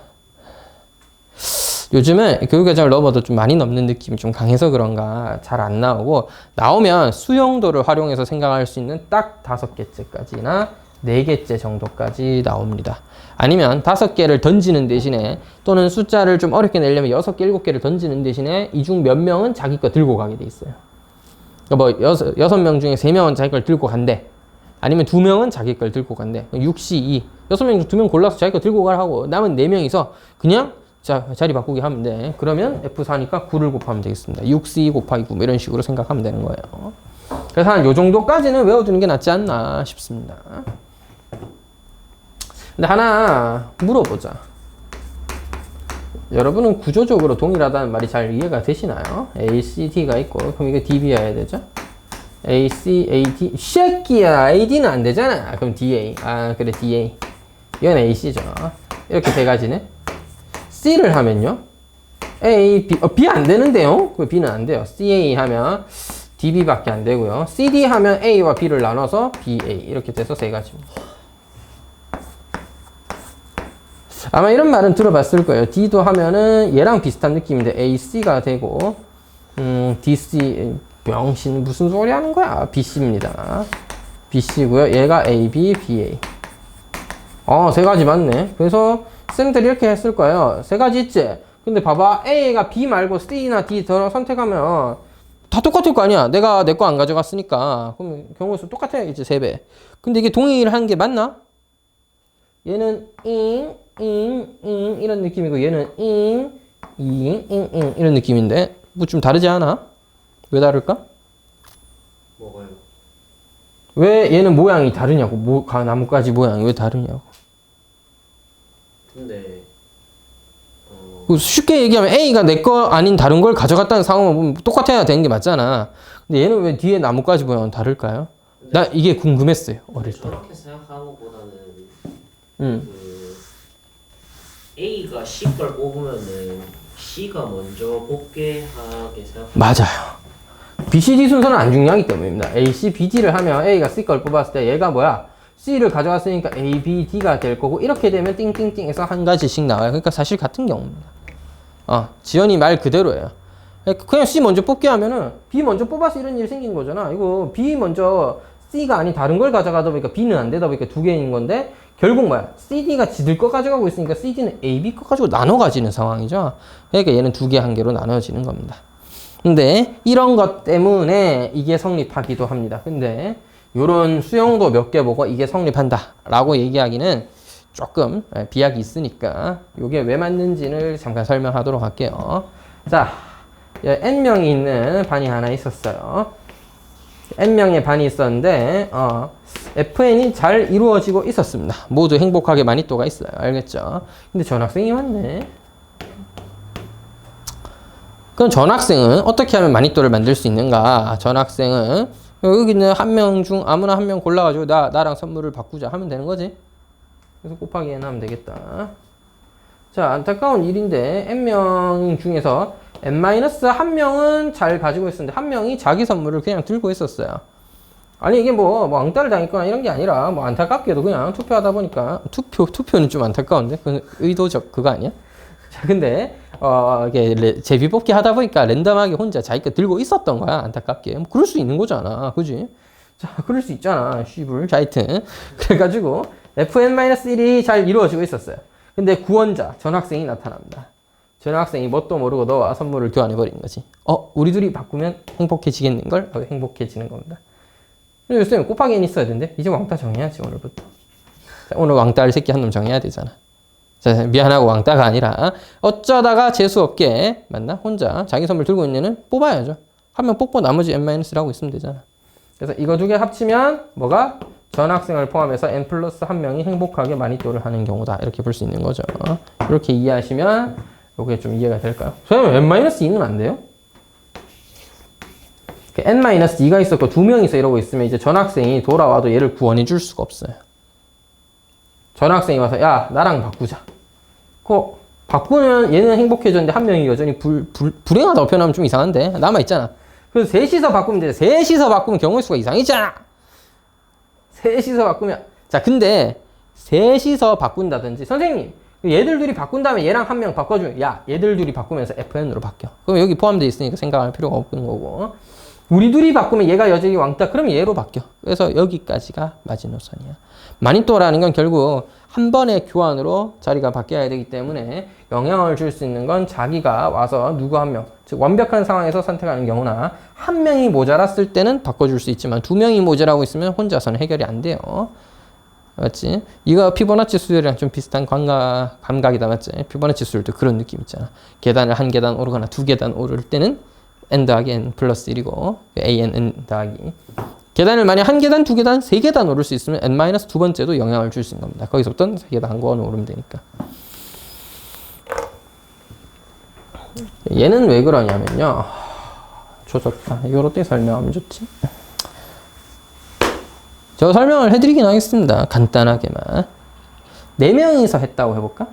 요즘은 교육과정을 넣어봐도 좀 많이 넘는 느낌이 좀 강해서 그런가 잘 안 나오고 나오면 수용도를 활용해서 생각할 수 있는 딱 5개째까지나 4개째 정도까지 나옵니다. 아니면 5개를 던지는 대신에 또는 숫자를 좀 어렵게 내려면 6개, 7개를 던지는 대신에 이 중 몇 명은 자기 거 들고 가게 돼 있어요. 뭐 6명 중에 3명은 자기 걸 들고 간대. 아니면 2명은 자기 걸 들고 간대. 6시 2. 6명 중 2명 골라서 자기 거 들고 가라 하고 남은 4명이서 그냥 자리 바꾸기 하면 돼. 그러면 F4니까 9를 곱하면 되겠습니다. 6C 곱하기 9 이런 식으로 생각하면 되는 거예요. 그래서 한 요 정도까지는 외워두는 게 낫지 않나 싶습니다. 근데 하나 물어보자. 여러분은 구조적으로 동일하다는 말이 잘 이해가 되시나요? A, C, D가 있고 그럼 이게 DB여야 되죠? A, C, A, D 새끼야 AD는 안 되잖아. 그럼 DA 그래 DA 이건 AC죠. 이렇게 세 가지네. C를 하면요. A, B, B 안 되는데요? 그 B는 안 돼요. CA 하면 DB밖에 안 되고요. CD 하면 A와 B를 나눠서 BA 이렇게 돼서 세 가지입니다. 아마 이런 말은 들어봤을 거예요. D도 하면은 얘랑 비슷한 느낌인데 AC가 되고 DC 병신 무슨 소리 하는 거야? BC입니다. BC고요. 얘가 AB, BA. 세 가지 맞네. 그래서 쌤들이 이렇게 했을 거예요. 세 가지 있지? 근데 봐봐. A가 B 말고 C나 D 더 선택하면 다 똑같을 거 아니야. 내가 내 거 안 가져갔으니까. 그럼 경우수 똑같아야겠지, 3배. 근데 이게 동일한 게 맞나? 얘는 이런 느낌이고 얘는 이런 느낌인데 뭐 좀 다르지 않아? 왜 다를까? 뭐가요? 왜 얘는 모양이 다르냐고. 나뭇가지 모양이 왜 다르냐고. 근데 쉽게 얘기하면 A가 내 거 아닌 다른 걸 가져갔다는 상황을 보면 똑같아야 되는 게 맞잖아. 근데 얘는 왜 뒤에 나뭇가지 모양은 다를까요? 나 이게 궁금했어요. 어릴 때. 저렇게 생각하는 것보다는 A가 C 걸 뽑으면은 C가 먼저 복귀하게 생각. 맞아요. BCD 순서는 안 중요하기 때문입니다. A, C, B, D를 하면 A가 C 걸 뽑았을 때 얘가 뭐야? C를 가져왔으니까 A, B, D가 될 거고 이렇게 되면 띵띵띵에서 한 가지씩 나와요. 그러니까 사실 같은 경우입니다. 지연이 말 그대로예요. 그냥 C 먼저 뽑게 하면은 B 먼저 뽑아서 이런 일이 생긴 거잖아. 이거 B 먼저 C가 아닌 다른 걸 가져가다 보니까 B는 안 되다 보니까 두 개인 건데 결국 뭐야? CD가 지들 거 가져가고 있으니까 CD는 A, B 거 가지고 나눠 가지는 상황이죠. 그러니까 얘는 두 개 한 개로 나눠지는 겁니다. 근데 이런 것 때문에 이게 성립하기도 합니다. 근데 요런 수용도 몇 개 보고 이게 성립한다 라고 얘기하기는 조금 비약이 있으니까 요게 왜 맞는지를 잠깐 설명하도록 할게요. 자, N명이 있는 반이 하나 있었어요. N명의 반이 있었는데 FN이 잘 이루어지고 있었습니다. 모두 행복하게 마니또가 있어요. 알겠죠? 근데 전학생이 왔네. 그럼 전학생은 어떻게 하면 마니또를 만들 수 있는가? 전학생은 여기 있는 한 명 중 아무나 한 명 골라가지고 나랑 선물을 바꾸자 하면 되는 거지. 그래서 곱하기 n 하면 되겠다. 자, 안타까운 일인데 N명 중에서 N-1명은 잘 가지고 있었는데 한 명이 자기 선물을 그냥 들고 있었어요. 아니 이게 뭐 왕따를 당했거나 이런 게 아니라 뭐 안타깝게도 그냥 투표하다 보니까 투표는 좀 안타까운데 그 의도적 그거 아니야? 자, 근데 이게 제비 뽑기 하다 보니까 랜덤하게 혼자 자기 거 들고 있었던 거야. 안타깝게. 뭐 그럴 수 있는 거잖아. 그지? 자, 그럴 수 있잖아. 쉬불. 자, 하여튼 그래가지고 FN-1이 잘 이루어지고 있었어요. 근데 구원자 전학생이 나타납니다. 전학생이 뭣도 모르고 너와 선물을 교환해버리는 거지. 우리 둘이 바꾸면 행복해지겠는걸? 행복해지는 겁니다. 그래서 곱하기 n 있어야 되는데 이제 왕따 정해야지 오늘부터. 자, 오늘 왕따를 새끼 한 놈 정해야 되잖아. 자, 미안하고 왕따가 아니라 어쩌다가 재수없게 맞나? 혼자 자기 선물 들고 있는 애는 뽑아야죠. 한 명 뽑고 나머지 n-라고 있으면 되잖아. 그래서 이거 두 개 합치면 뭐가? 전학생을 포함해서 n 플러스 한 명이 행복하게 마니또를 하는 경우다. 이렇게 볼 수 있는 거죠. 이렇게 이해하시면 이게 좀 이해가 될까요? 선생님 n-2는 안 돼요? n-2가 있었고 두 명이서 이러고 있으면 이제 전학생이 돌아와도 얘를 구원해 줄 수가 없어요. 전학생이 와서 야 나랑 바꾸자. 바꾸면 얘는 행복해졌는데 한 명이 여전히 불행하다고 표현하면 좀 이상한데 남아있잖아. 그래서 셋이서 바꾸면 돼. 셋이서 바꾸면 경우의 수가 이상이잖아. 셋이서 바꾸면 자 근데 셋이서 바꾼다든지 선생님 얘들 둘이 바꾼 다음에 얘랑 한 명 바꿔주면 야 얘들 둘이 바꾸면서 FN으로 바뀌어. 그럼 여기 포함되어 있으니까 생각할 필요가 없는 거고 우리 둘이 바꾸면 얘가 여전히 왕따 그럼 얘로 바뀌어. 그래서 여기까지가 마지노선이야. 마니또라는 건 결국 한 번의 교환으로 자리가 바뀌어야 되기 때문에 영향을 줄 수 있는 건 자기가 와서 누구 한 명, 즉 완벽한 상황에서 선택하는 경우나 한 명이 모자랐을 때는 바꿔줄 수 있지만 두 명이 모자라고 있으면 혼자서는 해결이 안 돼요. 맞지? 이거 피보나치 수열이랑 좀 비슷한 감각이다. 맞지? 피보나치 수열도 그런 느낌 있잖아. 계단을 한 계단 오르거나 두 계단 오를 때는 n 더하기 n 플러스 1이고 an 더하기 계단을 만약 한 계단, 두 계단, 세 계단 오를 수 있으면 n 마이너스 두 번째도 영향을 줄 수 있는 겁니다. 거기서부터는 세 계단 한 권 오르면 되니까. 얘는 왜 그러냐면요. 좋다. 이거로 때 설명하면 좋지. 저 설명을 해드리긴 하겠습니다. 간단하게만. 4명이서 했다고 해볼까?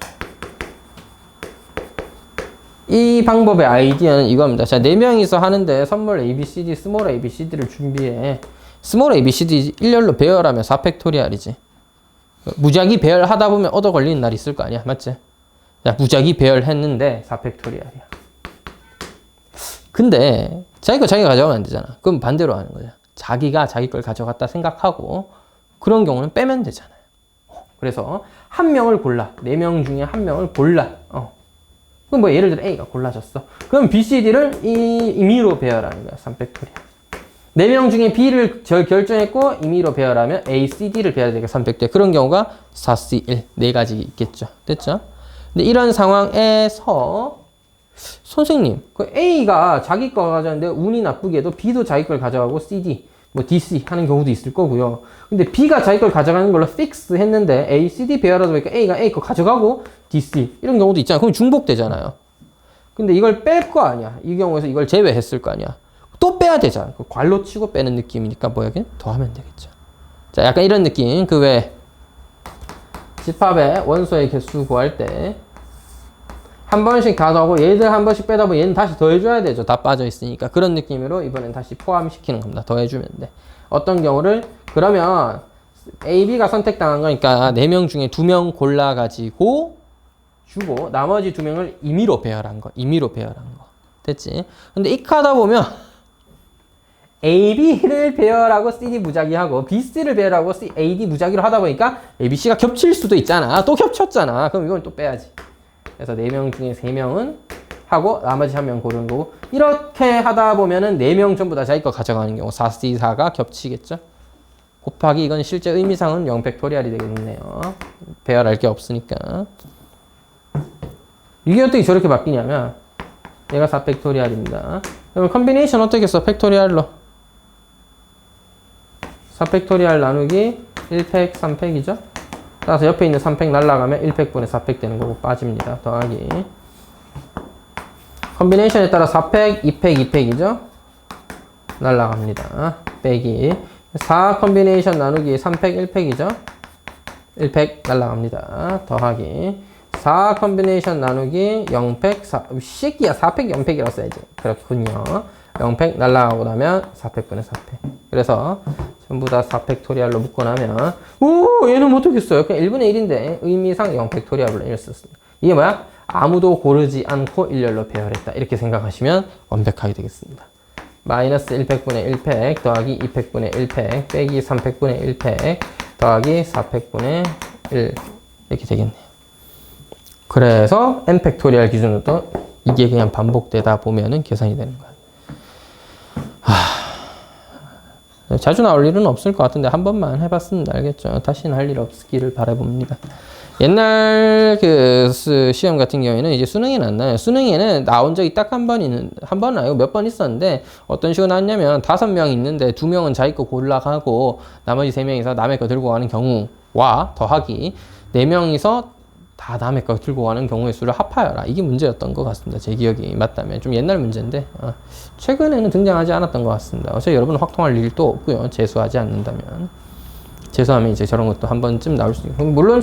이 방법의 아이디어는 이겁니다. 자, 4명이서 하는데 선물 ABCD, 스몰 ABCD를 준비해. 스몰 ABCD 일렬로 배열하면 4팩토리얼이지. 무작위 배열하다 보면 얻어 걸리는 날 있을 거 아니야. 맞지? 자, 무작위 배열했는데 4팩토리얼이야. 근데 자기 거 자기가 가져가면 안 되잖아. 그럼 반대로 하는 거야. 자기가 자기 걸 가져갔다 생각하고 그런 경우는 빼면 되잖아요. 그래서 한 명을 골라. 4명 중에 한 명을 골라. 그럼 뭐 예를 들어 A가 골라졌어. 그럼 B, C, D를 임의로 배열하는 거야. 3팩토리얼. 4명 중에 B를 결정했고 임의로 배열하면 A, C, D를 배열해야 되니까 3팩토리얼. 그런 경우가 4, C, 1. 4가지 있겠죠. 됐죠? 근데 이런 상황에서 선생님, 그 A가 자기 거 가져왔는데 운이 나쁘게도 B도 자기 걸 가져가고 CD, 뭐 DC 하는 경우도 있을 거고요. 근데 B가 자기 걸 가져가는 걸로 픽스 했는데 A, CD 배열하다 보니까 A가 A 거 가져가고 DC 이런 경우도 있잖아요. 그럼 중복되잖아요. 근데 이걸 뺄 거 아니야. 이 경우에서 이걸 제외했을 거 아니야. 또 빼야 되잖아. 그 괄로 치고 빼는 느낌이니까 뭐 여기 더하면 되겠죠. 자, 약간 이런 느낌. 그 외 집합의 원소의 개수 구할 때 한 번씩 다 더하고 얘들 한 번씩 빼다 보면 얘는 다시 더해줘야 되죠. 다 빠져 있으니까. 그런 느낌으로 이번엔 다시 포함시키는 겁니다. 더해주면 돼. 어떤 경우를 그러면 A, B가 선택당한 거니까 4명 중에 2명 골라가지고 주고 나머지 2명을 임의로 배열한 거. 임의로 배열한 거. 됐지? 근데 이렇게 하다 보면 A, B를 배열하고 CD 무작위하고 B, C를 배열하고 A, D 무작위로 하다 보니까 A, B, C가 겹칠 수도 있잖아. 또 겹쳤잖아. 그럼 이건 또 빼야지. 그래서 4명 중에 3명은 하고 나머지 1명 고르는 거고 이렇게 하다 보면은 4명 전부 다 자기 거 가져가는 경우 4C4가 겹치겠죠. 곱하기 이건 실제 의미상은 0팩토리얼이 되겠네요. 배열할 게 없으니까. 이게 어떻게 저렇게 바뀌냐면 얘가 4팩토리얼입니다. 그러면 컨비네이션 어떻게 써? 팩토리얼로 4팩토리얼 나누기 1팩 3팩이죠. 따라서 옆에 있는 3팩 날라가면 1팩분의 4팩 되는 거고 빠집니다. 더하기 컨비네이션에 따라 4팩, 2팩, 2팩이죠. 날라갑니다. 빼기 4 컨비네이션 나누기 3팩, 1팩이죠. 1팩 날라갑니다. 더하기 4 컨비네이션 나누기 0팩, 4, 새끼야 4팩, 0팩이라고 써야지. 그렇군요. 0팩 날라가고 나면 4팩분의 4팩. 그래서 전부 다 4팩토리얼로 묶어나면 오 얘는 못하겠어요. 그냥 1분의 1인데 의미상 0팩토리얼로 1을 썼습니다. 이게 뭐야? 아무도 고르지 않고 일렬로 배열했다. 이렇게 생각하시면 완벽하게 되겠습니다. 마이너스 1팩분의 1팩 더하기 2팩분의 1팩 빼기 3팩분의 1팩 더하기 4팩분의 1 이렇게 되겠네요. 그래서 n팩토리얼 기준으로 이게 그냥 반복되다 보면은 계산이 되는 거예요. 자주 나올 일은 없을 것 같은데 한 번만 해봤습니다. 알겠죠? 다시는 할 일 없기를 바라봅니다. 옛날 그 시험 같은 경우에는 이제 수능에는 안 나와요. 수능에는 나온 적이 딱 한 번은 아니고 몇 번 있었는데 어떤 식으로 나왔냐면 5명 있는데 2명은 자기 거 골라가고 나머지 3명이서 남의 거 들고 가는 경우와 더하기 4명이서 다 남의 거 들고 가는 경우의 수를 합하여라. 이게 문제였던 것 같습니다. 제 기억이 맞다면. 좀 옛날 문제인데 최근에는 등장하지 않았던 것 같습니다. 어차피 여러분 확통할 일도 없고요. 재수하지 않는다면. 재수하면 이제 저런 것도 한 번쯤 나올 수 있고. 물론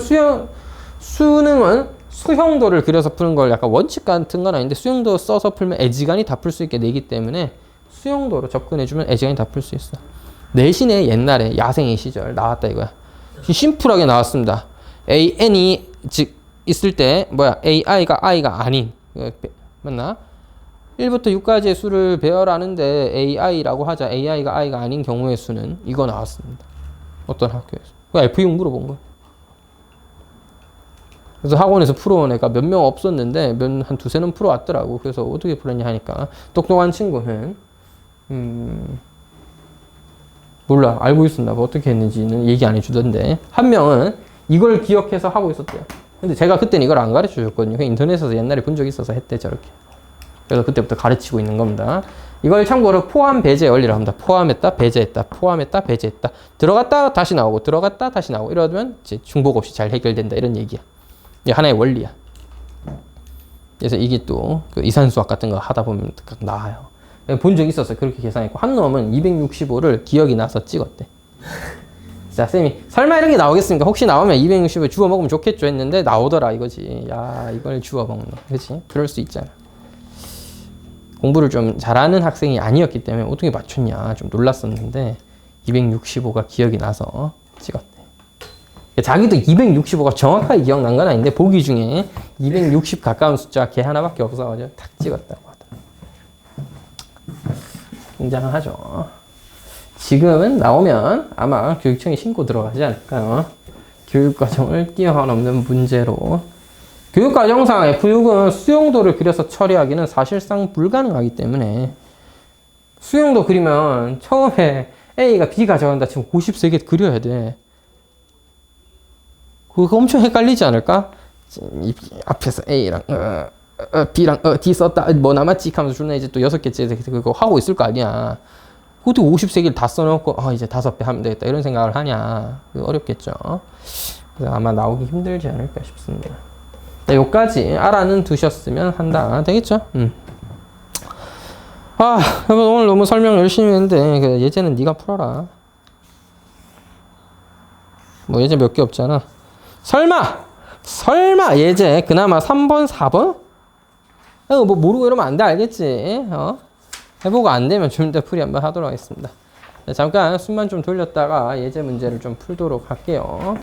수능은 수형도를 그려서 푸는 걸 약간 원칙 같은 건 아닌데 수형도 써서 풀면 애지간히 다 풀 수 있게 내기 때문에 수형도로 접근해주면 애지간히 다 풀 수 있어. 내신에 옛날에 야생의 시절 나왔다 이거야. 심플하게 나왔습니다. AN이 즉 있을 때 AI가 I가 아닌 맞나? 1부터 6까지의 수를 배열하는데 AI라고 하자. AI가 I가 아닌 경우의 수는 이거 나왔습니다. 어떤 학교에서. F6 물어본 거야. 그래서 학원에서 풀어온 애가 몇 명 없었는데 한 두세 명 풀어왔더라고. 그래서 어떻게 풀었냐 하니까 똑똑한 친구는 몰라. 알고 있었나 봐. 어떻게 했는지는 얘기 안 해주던데 한 명은 이걸 기억해서 하고 있었대요. 근데 제가 그때는 이걸 안 가르쳐 줬거든요. 그냥 인터넷에서 옛날에 본 적이 있어서 했대 저렇게. 그래서 그때부터 가르치고 있는 겁니다. 이걸 참고로 포함 배제 원리라고 합니다. 포함했다, 배제했다, 포함했다, 배제했다. 들어갔다 다시 나오고 들어갔다 다시 나오고 이러면 이제 중복 없이 잘 해결된다 이런 얘기야. 이게 하나의 원리야. 그래서 이게 또 그 이산수학 같은 거 하다 보면 나와요. 본 적이 있었어요. 그렇게 계산했고 한 놈은 265를 기억이 나서 찍었대. 자, 쌤이 설마 이런 게 나오겠습니까? 혹시 나오면 260을 주워 먹으면 좋겠죠 했는데 나오더라 이거지. 야, 이걸 주워 먹는. 그렇지? 그럴 수 있잖아. 공부를 좀 잘하는 학생이 아니었기 때문에 어떻게 맞췄냐 좀 놀랐었는데 265가 기억이 나서 찍었대. 자기도 265가 정확하게 기억난 건 아닌데 보기 중에 260 가까운 숫자 걔 하나밖에 없어가지고 탁 찍었다고 하더라고요. 굉장하죠. 지금은 나오면 아마 교육청에 신고 들어가지 않을까요? 교육과정을 뛰어넘는 문제로. 교육과정상 F6은 수용도를 그려서 처리하기는 사실상 불가능하기 때문에 수용도 그리면 처음에 A가 B 가져간다 치면 53개 그려야 돼. 그거 엄청 헷갈리지 않을까? 앞에서 A랑 B랑 D 썼다 뭐 남았지 하면서 존나 이제 또 6개째 그거 하고 있을 거 아니야. 어떻게 53개를 다 써놓고 이제 5배 하면 되겠다 이런 생각을 하냐. 어렵겠죠. 그래서 아마 나오기 힘들지 않을까 싶습니다. 네, 요까지 알아는 두셨으면 한다. 되겠죠? 여러분 오늘 너무 설명 열심히 했는데 그 예제는 네가 풀어라. 뭐 예제 몇 개 없잖아. 설마 예제 그나마 3번 4번 뭐 모르고 이러면 안 돼, 알겠지? 해보고 안 되면 좀 더 풀이 한번 하도록 하겠습니다. 자, 잠깐 숨만 좀 돌렸다가 예제 문제를 좀 풀도록 할게요.